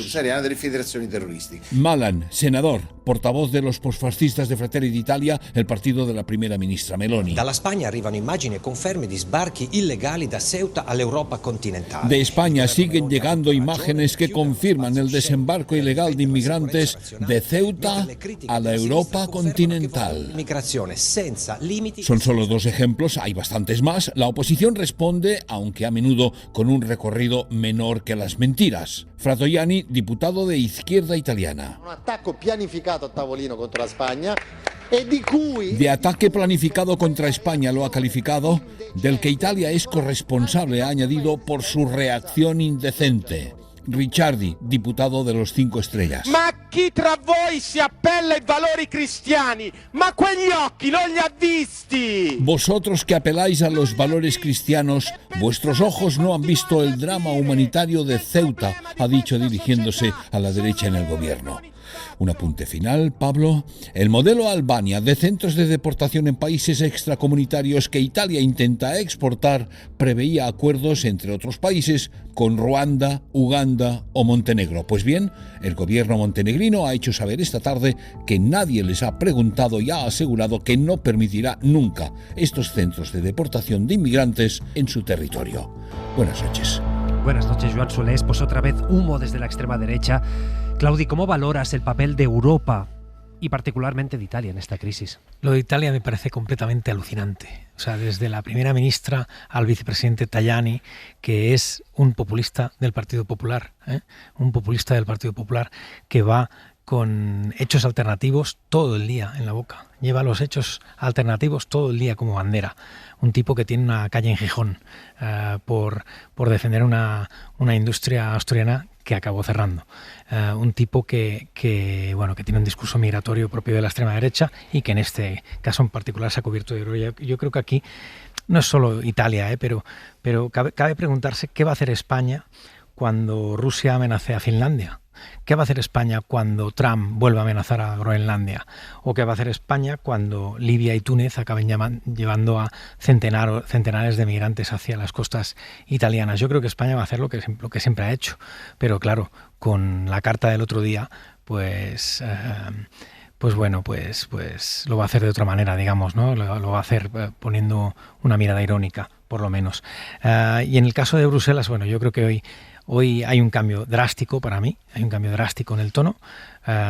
Malan, senador, portavoz de los posfascistas de Fratelli d'Italia, el partido de la primera ministra Meloni. Dalla Spagna arrivano immagini e conferme di sbarchi illegali da Ceuta all'Europa continentale. De España siguen llegando imágenes que confirman el desembarco ilegal de inmigrantes de Ceuta a la Europa continental. Son solo 2 ejemplos, hay bastantes más. La oposición responde, aunque a menudo con un recorrido menor que las mentiras. Fratoianni, diputado de Izquierda Italiana. Un attacco pianificato a tavolino contra la Spagna. De ataque planificado contra España lo ha calificado, del que Italia es corresponsable, ha añadido, por su reacción indecente. Ricciardi, diputado de los 5 Estrellas. Ma chi tra voi si appella ai valori cristiani? Ma quegli occhi non li ha visti. Vosotros que apeláis a los valores cristianos, vuestros ojos no han visto el drama humanitario de Ceuta, ha dicho dirigiéndose a la derecha en el gobierno. Un apunte final, Pablo. El modelo Albania de centros de deportación en países extracomunitarios que Italia intenta exportar preveía acuerdos entre otros países con Ruanda, Uganda o Montenegro. Pues bien, el gobierno montenegrino ha hecho saber esta tarde que nadie les ha preguntado y ha asegurado que no permitirá nunca estos centros de deportación de inmigrantes en su territorio. Buenas noches. Buenas noches, Joan Solés. Pues otra vez humo desde la extrema derecha. Claudi, ¿cómo valoras el papel de Europa y particularmente de Italia en esta crisis? Lo de Italia me parece completamente alucinante. O sea, desde la primera ministra al vicepresidente Tajani, que es un populista del Partido Popular, un populista del Partido Popular que va con hechos alternativos todo el día en la boca. Lleva los hechos alternativos todo el día como bandera. Un tipo que tiene una calle en Gijón por defender una industria asturiana que acabó cerrando. Un tipo que tiene un discurso migratorio propio de la extrema derecha y que en este caso en particular se ha cubierto de oro. Yo creo que aquí no es solo Italia, pero cabe preguntarse qué va a hacer España cuando Rusia amenace a Finlandia. ¿Qué va a hacer España cuando Trump vuelva a amenazar a Groenlandia? ¿O qué va a hacer España cuando Libia y Túnez acaben llevando a centenares de migrantes hacia las costas italianas? Yo creo que España va a hacer lo que siempre ha hecho. Pero claro, con la carta del otro día, pues lo va a hacer de otra manera, digamos, ¿no? Lo va a hacer poniendo una mirada irónica, por lo menos. Y en el caso de Bruselas, bueno, yo creo que hoy hay un cambio drástico para mí, hay un cambio drástico en el tono.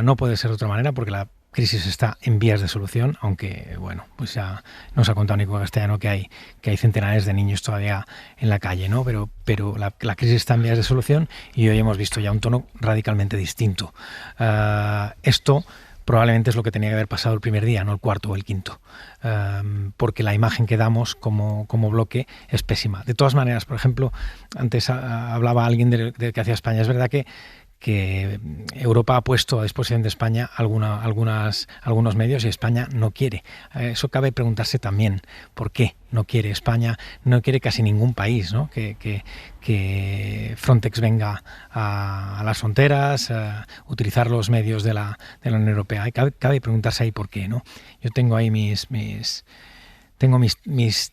No puede ser de otra manera porque la crisis está en vías de solución, aunque, bueno, pues ya nos ha contado Nico Castellano que hay centenares de niños todavía en la calle, ¿no? Pero la crisis está en vías de solución y hoy hemos visto ya un tono radicalmente distinto. Esto probablemente es lo que tenía que haber pasado el primer día, no el cuarto o el quinto, porque la imagen que damos como bloque es pésima. De todas maneras, por ejemplo, antes hablaba alguien de que hacía España. Es verdad que Europa ha puesto a disposición de España algunos medios y España no quiere. Eso cabe preguntarse también por qué no quiere España, no quiere casi ningún país, ¿no? que Frontex venga a las fronteras, utilizar los medios de la Unión Europea. Cabe preguntarse ahí por qué, ¿no? Yo tengo ahí mis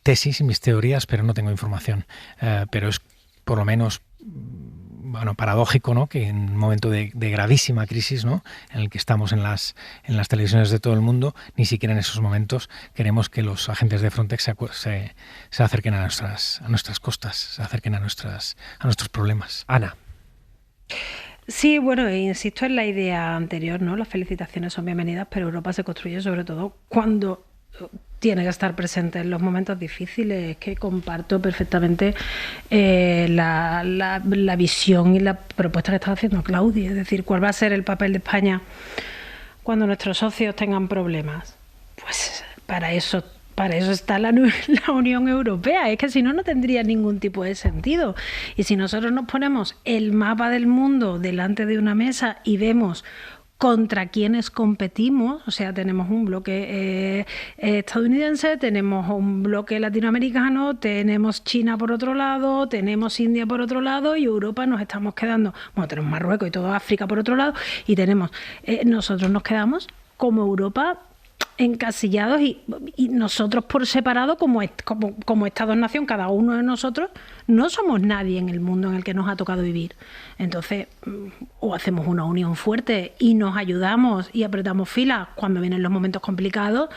tesis y mis teorías, pero no tengo información. Pero es por lo menos paradójico, ¿no? Que en un momento de gravísima crisis, ¿no? En el que estamos en las televisiones de todo el mundo, ni siquiera en esos momentos queremos que los agentes de Frontex se acerquen a nuestras costas, se acerquen a nuestros problemas. Ana. Sí, bueno, insisto en la idea anterior, ¿no? Las felicitaciones son bienvenidas, pero Europa se construye sobre todo cuando tiene que estar presente en los momentos difíciles. Es que comparto perfectamente la visión y la propuesta que está haciendo Claudia. Es decir, ¿cuál va a ser el papel de España cuando nuestros socios tengan problemas? Pues para eso está la Unión Europea. Es que si no, no tendría ningún tipo de sentido. Y si nosotros nos ponemos el mapa del mundo delante de una mesa y vemos contra quienes competimos, o sea, tenemos un bloque estadounidense, tenemos un bloque latinoamericano, tenemos China por otro lado, tenemos India por otro lado y Europa nos estamos quedando, bueno, tenemos Marruecos y toda África por otro lado y tenemos, nosotros nos quedamos como Europa encasillados y nosotros por separado como Estados-nación, cada uno de nosotros no somos nadie en el mundo en el que nos ha tocado vivir. Entonces, o hacemos una unión fuerte y nos ayudamos y apretamos filas cuando vienen los momentos complicados,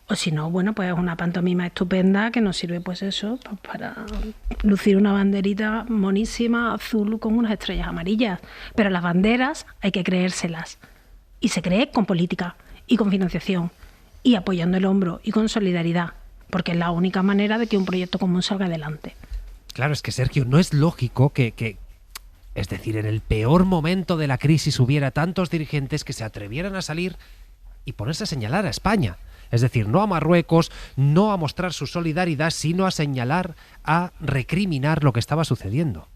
o si no, bueno, pues es una pantomima estupenda que nos sirve pues eso, pues para lucir una banderita monísima azul con unas estrellas amarillas. Pero las banderas hay que creérselas y se cree con política y con financiación y apoyando el hombro y con solidaridad, porque es la única manera de que un proyecto común salga adelante. Claro, es que Sergio, no es lógico que es decir, en el peor momento de la crisis hubiera tantos dirigentes que se atrevieran a salir y ponerse a señalar a España. Es decir, no a Marruecos, no a mostrar su solidaridad, sino a señalar, a recriminar lo que estaba sucediendo.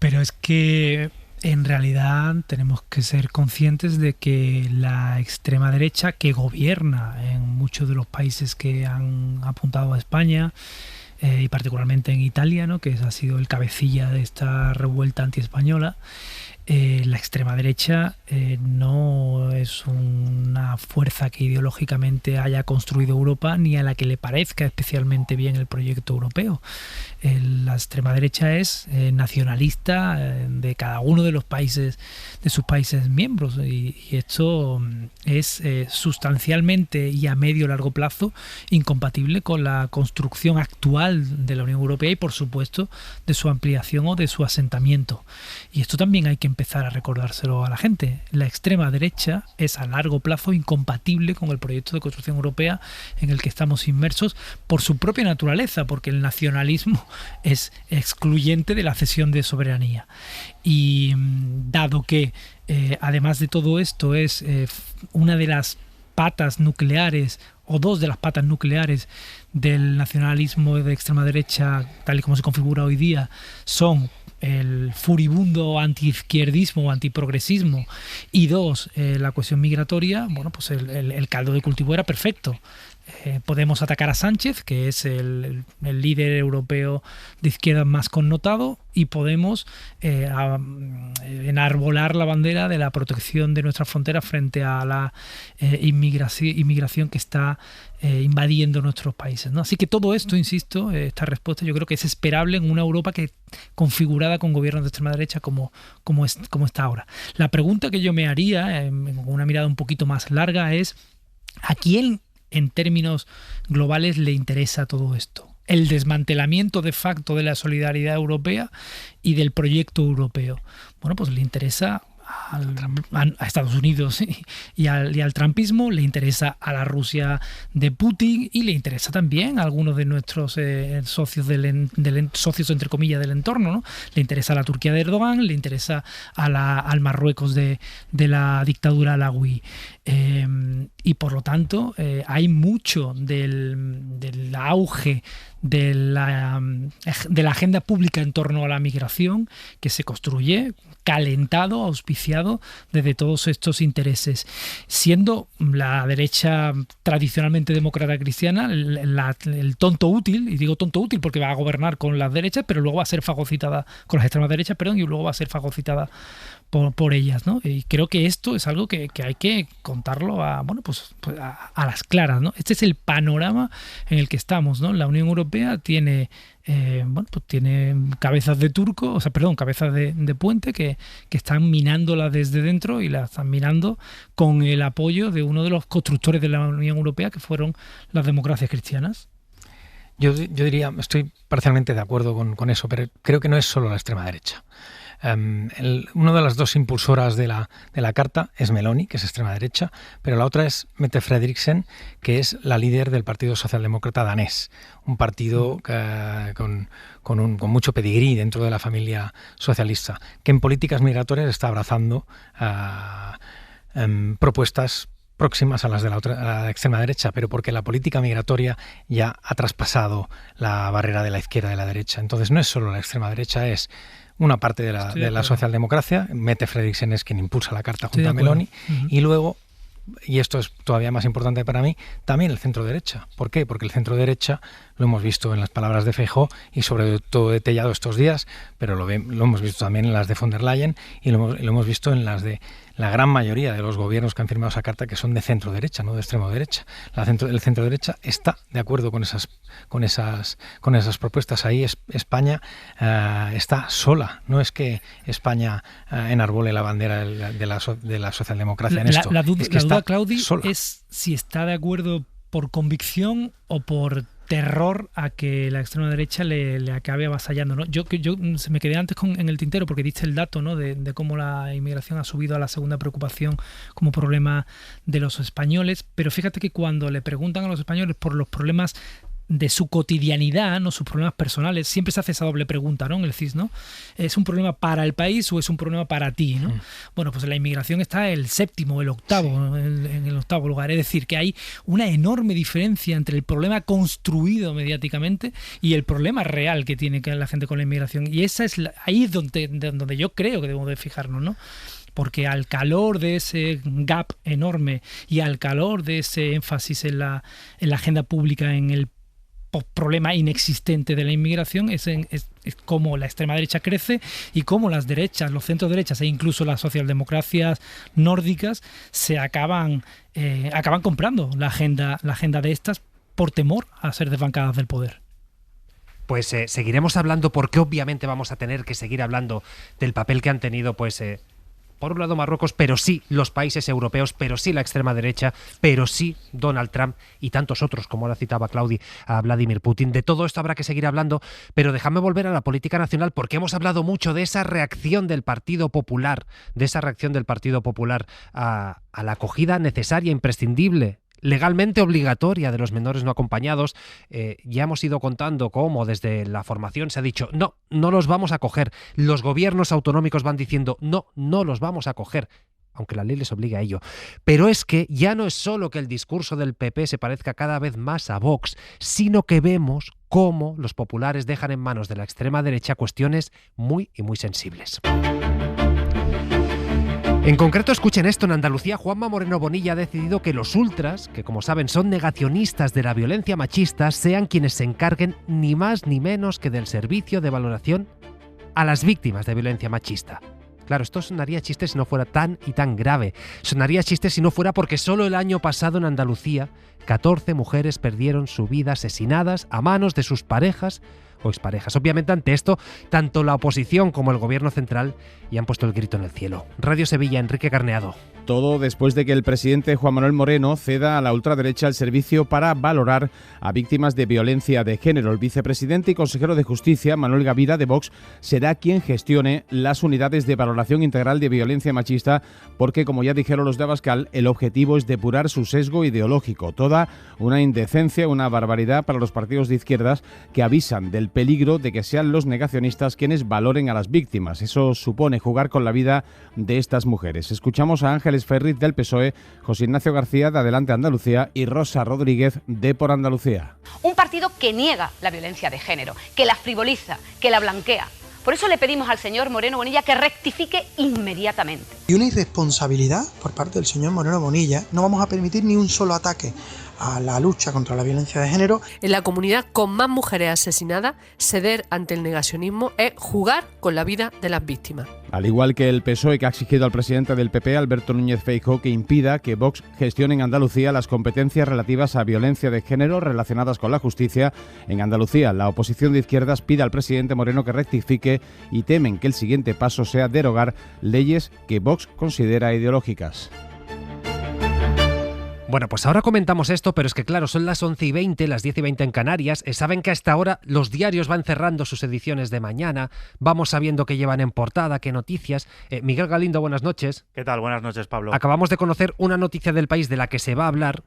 Pero es que en realidad tenemos que ser conscientes de que la extrema derecha que gobierna en muchos de los países que han apuntado a España y particularmente en Italia, ¿no? Que ha sido el cabecilla de esta revuelta antiespañola, la extrema derecha no es una fuerza que ideológicamente haya construido Europa ni a la que le parezca especialmente bien el proyecto europeo. La extrema derecha es nacionalista de cada uno de los países, de sus países miembros, y esto es sustancialmente y a medio y largo plazo incompatible con la construcción actual de la Unión Europea y, por supuesto, de su ampliación o de su asentamiento. Y esto también hay que empezar a recordárselo a la gente. La extrema derecha es a largo plazo incompatible con el proyecto de construcción europea en el que estamos inmersos por su propia naturaleza, porque el nacionalismo es excluyente de la cesión de soberanía. Y dado que además de todo esto es una de las patas nucleares o dos de las patas nucleares del nacionalismo de extrema derecha tal y como se configura hoy día, son el furibundo antiizquierdismo o antiprogresismo y dos, la cuestión migratoria, bueno, pues el caldo de cultivo era perfecto. Podemos atacar a Sánchez, que es el líder europeo de izquierda más connotado, y podemos enarbolar la bandera de la protección de nuestras fronteras frente a la inmigración que está invadiendo nuestros países, ¿no? Así que todo esto, insisto, esta respuesta yo creo que es esperable en una Europa que configurada con gobiernos de extrema derecha como está ahora. La pregunta que yo me haría, con una mirada un poquito más larga, es ¿a quién en términos globales le interesa todo esto? El desmantelamiento de facto de la solidaridad europea y del proyecto europeo. Bueno, pues le interesa a Estados Unidos y al trumpismo, le interesa a la Rusia de Putin y le interesa también a algunos de nuestros socios socios entre comillas del entorno, ¿no? Le interesa a la Turquía de Erdogan, le interesa al Marruecos de la dictadura alawí. Y por lo tanto hay mucho del auge de la agenda pública en torno a la migración que se construye calentado, auspiciado desde todos estos intereses. Siendo la derecha tradicionalmente demócrata cristiana el tonto útil, y digo tonto útil porque va a gobernar con las derechas, pero luego va a ser fagocitada con las extremas derechas, y luego va a ser fagocitada por ellas, ¿no? Y creo que esto es algo que hay que contarlo a las claras, ¿no? Este es el panorama en el que estamos, ¿no? La Unión Europea tiene tiene cabezas de turco, cabezas de puente que están minándola desde dentro y la están minando con el apoyo de uno de los constructores de la Unión Europea, que fueron las democracias cristianas. Yo diría, estoy parcialmente de acuerdo con eso, pero creo que no es solo la extrema derecha. Una de las dos impulsoras de la carta es Meloni, que es extrema derecha, pero la otra es Mette Frederiksen, que es la líder del Partido Socialdemócrata danés, un partido con mucho pedigrí dentro de la familia socialista, que en políticas migratorias está abrazando propuestas próximas a las de la extrema derecha, pero porque la política migratoria ya ha traspasado la barrera de la izquierda y de la derecha. Entonces no es solo la extrema derecha, es una parte de la socialdemocracia. Mette Frederiksen es quien impulsa la carta junto a Meloni, y luego, y esto es todavía más importante para mí, también el centro derecha. ¿Por qué? Porque el centro derecha lo hemos visto en las palabras de Feijóo y sobre todo de Tellado estos días, pero lo hemos visto también en las de von der Leyen y lo hemos visto en las de la gran mayoría de los gobiernos que han firmado esa carta, que son de centro derecha, no de extremo derecha. El centro derecha está de acuerdo con esas propuestas. Ahí España está sola. No es que España enarbole la bandera de la socialdemocracia en esto. La duda, Claudi, es si está de acuerdo por convicción o por terror a que la extrema derecha le acabe avasallando, ¿no? Yo se me quedé antes en el tintero porque diste el dato, ¿no? de cómo la inmigración ha subido a la segunda preocupación como problema de los españoles, pero fíjate que cuando le preguntan a los españoles por los problemas de su cotidianidad, no sus problemas personales, siempre se hace esa doble pregunta, ¿no? En el CIS, ¿no? ¿Es un problema para el país o es un problema para ti, ¿no? Bueno, pues la inmigración está el séptimo, el octavo, ¿no? en el octavo lugar. Es decir, que hay una enorme diferencia entre el problema construido mediáticamente y el problema real que tiene la gente con la inmigración. Y ahí es donde yo creo que debemos de fijarnos, ¿no? Porque al calor de ese gap enorme y al calor de ese énfasis en la agenda pública, en el problema inexistente de la inmigración es cómo la extrema derecha crece y cómo las derechas, los centros derechas e incluso las socialdemocracias nórdicas se acaban comprando la agenda de estas por temor a ser desbancadas del poder. Pues seguiremos hablando, porque obviamente vamos a tener que seguir hablando del papel que han tenido, pues, por un lado Marruecos, pero sí los países europeos, pero sí la extrema derecha, pero sí Donald Trump y tantos otros, como ahora citaba Claudi, a Vladimir Putin. De todo esto habrá que seguir hablando, pero déjame volver a la política nacional, porque hemos hablado mucho de esa reacción del Partido Popular, a la acogida necesaria, imprescindible, legalmente obligatoria de los menores no acompañados. Ya hemos ido contando cómo desde la formación se ha dicho no los vamos a acoger. Los gobiernos autonómicos van diciendo no los vamos a acoger, aunque la ley les obligue a ello. Pero es que ya no es solo que el discurso del PP se parezca cada vez más a Vox, sino que vemos cómo los populares dejan en manos de la extrema derecha cuestiones muy y muy sensibles. En concreto, escuchen esto, en Andalucía Juanma Moreno Bonilla ha decidido que los ultras, que como saben son negacionistas de la violencia machista, sean quienes se encarguen ni más ni menos que del servicio de valoración a las víctimas de violencia machista. Claro, esto sonaría chiste si no fuera tan y tan grave. Sonaría chiste si no fuera porque solo el año pasado en Andalucía 14 mujeres perdieron su vida asesinadas a manos de sus parejas o exparejas. Obviamente ante esto, tanto la oposición como el gobierno central ya han puesto el grito en el cielo. Radio Sevilla, Enrique Carneado. Todo después de que el presidente Juan Manuel Moreno ceda a la ultraderecha el servicio para valorar a víctimas de violencia de género. El vicepresidente y consejero de Justicia, Manuel Gavira, de Vox, será quien gestione las unidades de valoración integral de violencia machista, porque, como ya dijeron los de Abascal, el objetivo es depurar su sesgo ideológico. Toda una indecencia, una barbaridad para los partidos de izquierdas que avisan del peligro de que sean los negacionistas quienes valoren a las víctimas. Eso supone jugar con la vida de estas mujeres. Escuchamos a Ángeles Ferriz del PSOE, José Ignacio García de Adelante Andalucía y Rosa Rodríguez de Por Andalucía. Un partido que niega la violencia de género, que la frivoliza, que la blanquea. Por eso le pedimos al señor Moreno Bonilla que rectifique inmediatamente. Y una irresponsabilidad por parte del señor Moreno Bonilla. No vamos a permitir ni un solo ataque a la lucha contra la violencia de género. En la comunidad con más mujeres asesinadas, ceder ante el negacionismo es jugar con la vida de las víctimas. Al igual que el PSOE, que ha exigido al presidente del PP, Alberto Núñez Feijóo, que impida que Vox gestione en Andalucía las competencias relativas a violencia de género relacionadas con la justicia. En Andalucía, la oposición de izquierdas pide al presidente Moreno que rectifique y temen que el siguiente paso sea derogar leyes que Vox considera ideológicas. Bueno, pues ahora comentamos esto, pero es que claro, son las 11:20, las 10:20 en Canarias. Saben que a esta hora los diarios van cerrando sus ediciones de mañana. Vamos sabiendo qué llevan en portada, qué noticias. Miguel Galindo, buenas noches. ¿Qué tal? Buenas noches, Pablo. Acabamos de conocer una noticia del País de la que se va a hablar.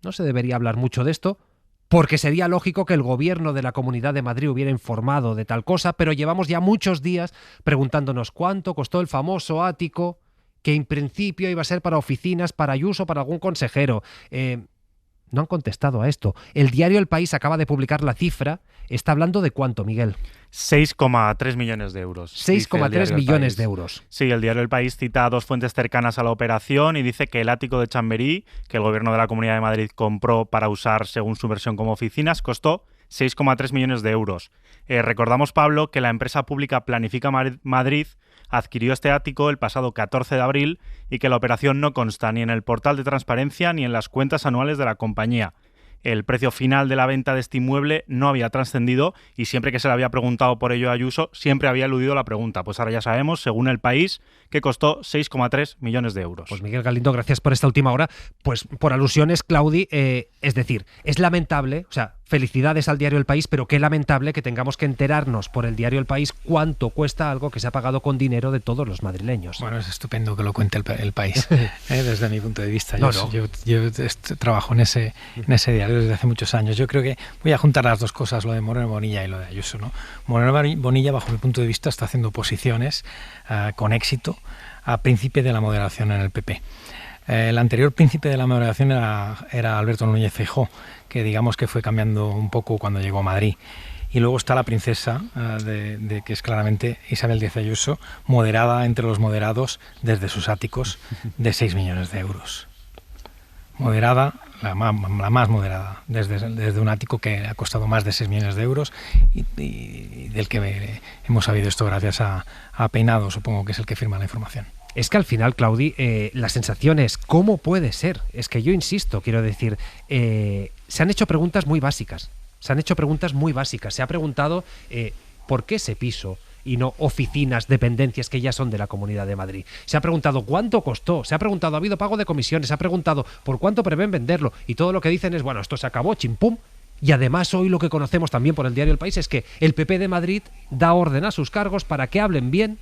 No se debería hablar mucho de esto, porque sería lógico que el gobierno de la Comunidad de Madrid hubiera informado de tal cosa, pero llevamos ya muchos días preguntándonos cuánto costó el famoso ático, que en principio iba a ser para oficinas, para Ayuso, para algún consejero. No han contestado a esto. El diario El País acaba de publicar la cifra. ¿Está hablando de cuánto, Miguel? 6,3 millones de euros. 6,3 millones de euros. Sí, el diario El País cita a dos fuentes cercanas a la operación y dice que el ático de Chamberí, que el gobierno de la Comunidad de Madrid compró para usar, según su versión, como oficinas, costó 6,3 millones de euros. Recordamos, Pablo, que la empresa pública Planifica Madrid adquirió este ático el pasado 14 de abril y que la operación no consta ni en el portal de transparencia ni en las cuentas anuales de la compañía. El precio final de la venta de este inmueble no había trascendido y siempre que se le había preguntado por ello a Ayuso, siempre había eludido la pregunta. Pues ahora ya sabemos, según El País, que costó 6,3 millones de euros. Pues Miguel Galindo, gracias por esta última hora. Pues por alusiones, Claudi, es decir, es lamentable, o sea, felicidades al diario El País, pero qué lamentable que tengamos que enterarnos por el diario El País cuánto cuesta algo que se ha pagado con dinero de todos los madrileños. Bueno, es estupendo que lo cuente el País, desde mi punto de vista. No. Yo trabajo en ese diario desde hace muchos años. Yo creo que voy a juntar las dos cosas, lo de Moreno Bonilla y lo de Ayuso, ¿no? Moreno Bonilla, bajo mi punto de vista, está haciendo oposiciones con éxito a príncipe de la moderación en el PP. El anterior príncipe de la moderación era Alberto Núñez Feijóo, que digamos que fue cambiando un poco cuando llegó a Madrid. Y luego está la princesa, que es claramente Isabel Díaz Ayuso, moderada entre los moderados desde sus áticos de 6 millones de euros. moderada, la más moderada, desde un ático que ha costado más de 6 millones de euros y del que hemos sabido esto gracias a Peinado, supongo que es el que firma la información. Es que al final, Claudi, la sensación es, ¿cómo puede ser? Es que yo insisto, quiero decir, se han hecho preguntas muy básicas. Se ha preguntado por qué ese piso y no oficinas, dependencias que ya son de la Comunidad de Madrid. Se ha preguntado cuánto costó, se ha preguntado, ¿ha habido pago de comisiones? Se ha preguntado por cuánto prevén venderlo. Y todo lo que dicen es, bueno, esto se acabó, chimpum. Y además hoy lo que conocemos también por el diario El País es que el PP de Madrid da orden a sus cargos para que hablen bien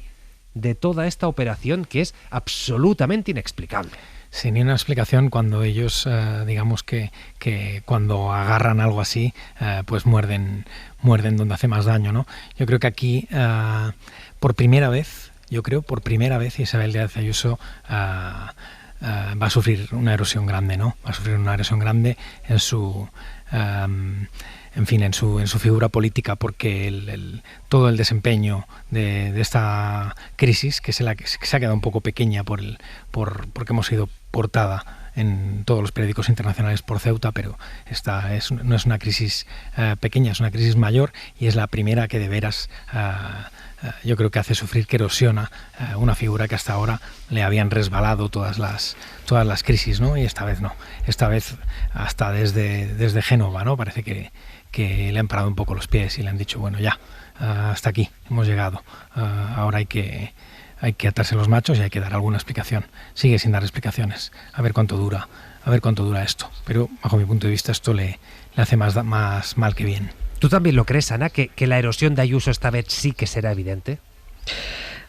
de toda esta operación que es absolutamente inexplicable. Sin ni una explicación cuando ellos, digamos que cuando agarran algo así, pues muerden donde hace más daño, ¿no? Yo creo que aquí, por primera vez, Isabel Díaz Ayuso va a sufrir una erosión grande, ¿no? Va a sufrir una erosión grande en su... en su figura política, porque todo el desempeño de esta crisis, que se ha quedado un poco pequeña porque hemos sido portada en todos los periódicos internacionales por Ceuta, pero no es una crisis pequeña, es una crisis mayor y es la primera que de veras yo creo que hace sufrir, que erosiona una figura que hasta ahora le habían resbalado todas las crisis, ¿no? Y esta vez no, esta vez hasta desde Génova, ¿no? Parece que le han parado un poco los pies y le han dicho, bueno, ya, hasta aquí hemos llegado, ahora hay que atarse los machos y hay que dar alguna explicación. Sigue sin dar explicaciones, a ver cuánto dura esto, pero bajo mi punto de vista esto le hace más mal que bien. ¿Tú también lo crees, Ana, que la erosión de Ayuso esta vez sí que será evidente?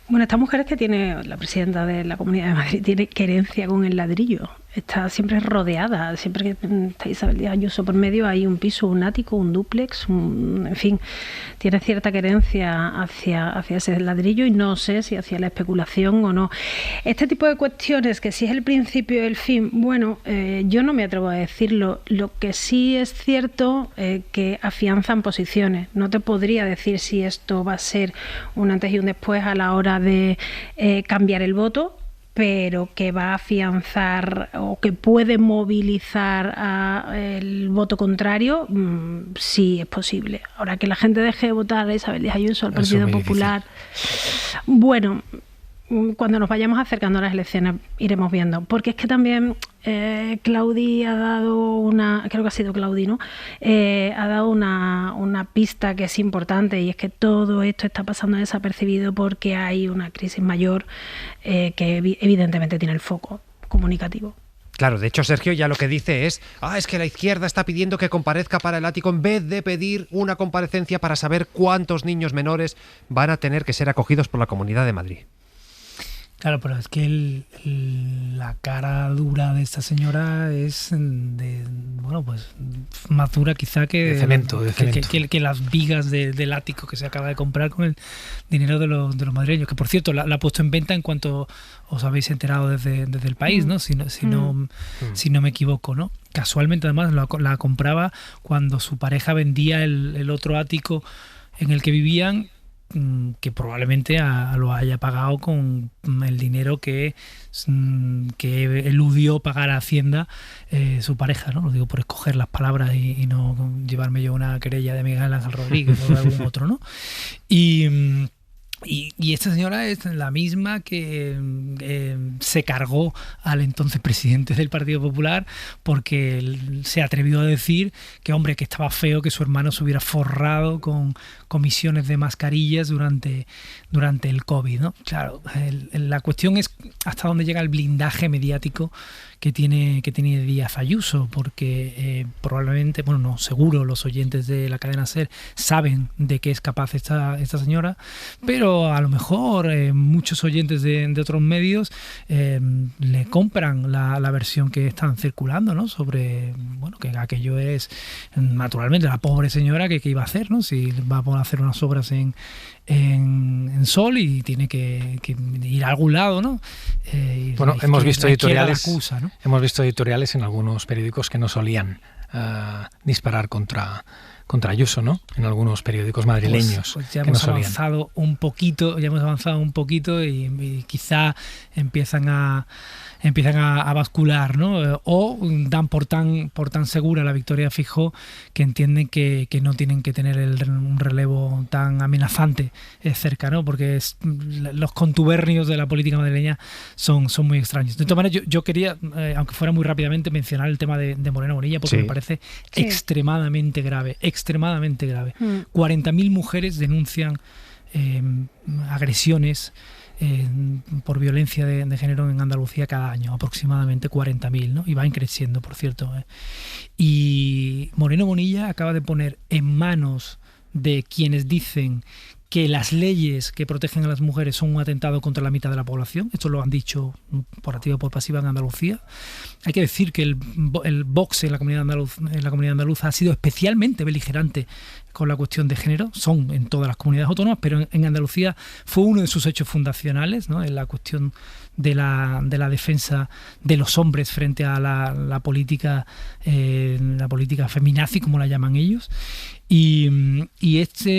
Bueno, esta mujer es que tiene, la presidenta de la Comunidad de Madrid, tiene querencia con el ladrillo. Está siempre rodeada, siempre que está Isabel Díaz Ayuso por medio hay un piso, un ático, un dúplex, en fin, tiene cierta querencia hacia ese ladrillo y no sé si hacia la especulación o no. Este tipo de cuestiones, que si es el principio y el fin, bueno, yo no me atrevo a decirlo. Lo que sí es cierto que afianzan posiciones. No te podría decir si esto va a ser un antes y un después a la hora de cambiar el voto, pero que va a afianzar o que puede movilizar el voto contrario, sí es posible. Ahora, que la gente deje de votar a Isabel Díaz Ayuso, al Partido Popular, bueno, cuando nos vayamos acercando a las elecciones iremos viendo, porque es que también Claudi ha dado creo que ha sido Claudi, ¿no? Ha dado una pista que es importante, y es que todo esto está pasando desapercibido porque hay una crisis mayor que evidentemente tiene el foco comunicativo. Claro, de hecho Sergio ya lo que dice es que la izquierda está pidiendo que comparezca para el ático en vez de pedir una comparecencia para saber cuántos niños menores van a tener que ser acogidos por la Comunidad de Madrid. Claro, pero es que la cara dura de esta señora es más dura quizá que de cemento. Que las vigas del ático que se acaba de comprar con el dinero de los madrileños, que por cierto la ha puesto en venta en cuanto os habéis enterado desde El País, ¿no? Si no me equivoco, ¿no? Casualmente además la compraba cuando su pareja vendía el otro ático en el que vivían, que probablemente lo haya pagado con el dinero que eludió pagar a Hacienda su pareja, ¿no? Lo digo por escoger las palabras y no llevarme yo una querella de Miguel Ángel Rodríguez o de algún otro, ¿no? Y esta señora es la misma que se cargó al entonces presidente del Partido Popular porque él se atrevió a decir que estaba feo que su hermano se hubiera forrado con comisiones de mascarillas durante el COVID, ¿no? Claro, la cuestión es hasta dónde llega el blindaje mediático que tiene Díaz Ayuso, porque probablemente, seguro los oyentes de la cadena SER saben de qué es capaz esta señora, pero a lo mejor muchos oyentes de otros medios le compran la versión que están circulando, ¿no? Sobre, que aquello es naturalmente la pobre señora que iba a hacer, ¿no? Si va a hacer unas obras en Sol y tiene que ir a algún lado, ¿no? Hemos visto editoriales, acusa, ¿no? Hemos visto editoriales en algunos periódicos que no solían disparar contra Ayuso, ¿no? En algunos periódicos madrileños. Pues ya hemos avanzado un poquito y quizá empiezan a bascular, ¿no? O dan por tan segura la victoria de Feijóo que entienden que no tienen que tener un relevo tan amenazante cerca, ¿no? Porque los contubernios de la política madrileña son muy extraños. De todas maneras, yo quería, aunque fuera muy rápidamente, mencionar el tema de Moreno Bonilla, porque me parece extremadamente grave. 40.000 mujeres denuncian agresiones por violencia de género en Andalucía cada año, aproximadamente 40.000, ¿no? Y van creciendo, por cierto. Y Moreno Bonilla acaba de poner en manos de quienes dicen que las leyes que protegen a las mujeres son un atentado contra la mitad de la población. Esto lo han dicho por activa o por pasiva en Andalucía. Hay que decir que el Vox en la comunidad andaluza ha sido especialmente beligerante con la cuestión de género. Son en todas las comunidades autónomas, pero en Andalucía fue uno de sus hechos fundacionales, ¿no? En la cuestión de la defensa de los hombres frente a la política feminazi, como la llaman ellos. Y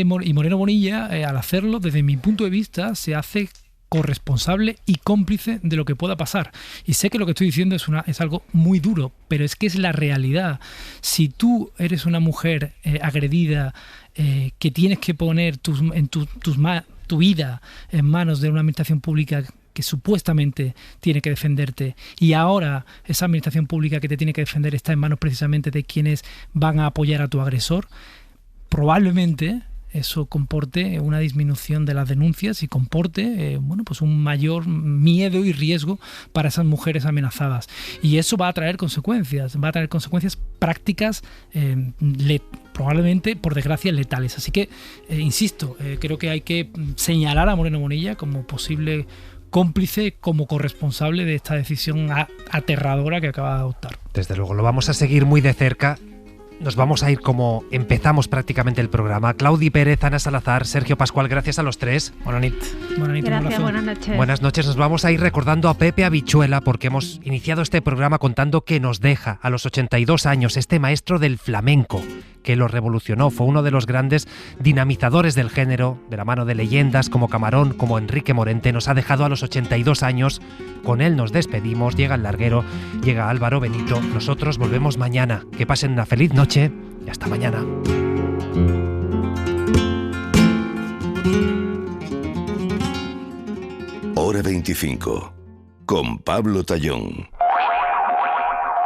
Moreno Bonilla, al hacerlo, desde mi punto de vista, se hace corresponsable y cómplice de lo que pueda pasar. Y sé que lo que estoy diciendo es algo muy duro, pero es que es la realidad. Si tú eres una mujer agredida, que tienes que poner tu vida en manos de una administración pública que supuestamente tiene que defenderte, y ahora esa administración pública que te tiene que defender está en manos precisamente de quienes van a apoyar a tu agresor, probablemente eso comporte una disminución de las denuncias y comporte pues un mayor miedo y riesgo para esas mujeres amenazadas. Y eso va a traer consecuencias prácticas, probablemente, por desgracia, letales. Así que, insisto, creo que hay que señalar a Moreno Bonilla como posible cómplice, como corresponsable de esta decisión aterradora que acaba de adoptar. Desde luego, lo vamos a seguir muy de cerca. Nos vamos a ir como empezamos prácticamente el programa. Claudi Pérez, Ana Salazar, Sergio Pascual, gracias a los tres. Buenas noches. Gracias, buenas noches. Buenas noches. Nos vamos a ir recordando a Pepe Habichuela, porque hemos iniciado este programa contando que nos deja a los 82 años este maestro del flamenco, que lo revolucionó. Fue uno de los grandes dinamizadores del género, de la mano de leyendas como Camarón, como Enrique Morente. Nos ha dejado a los 82 años. Con él nos despedimos. Llega el larguero, llega Álvaro Benito. Nosotros volvemos mañana. Que pasen una feliz noche y hasta mañana. Hora 25. Con Pablo Tallón.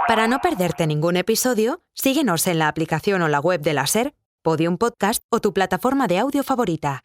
Para no perderte ningún episodio, síguenos en la aplicación o la web de la SER, Podium Podcast o tu plataforma de audio favorita.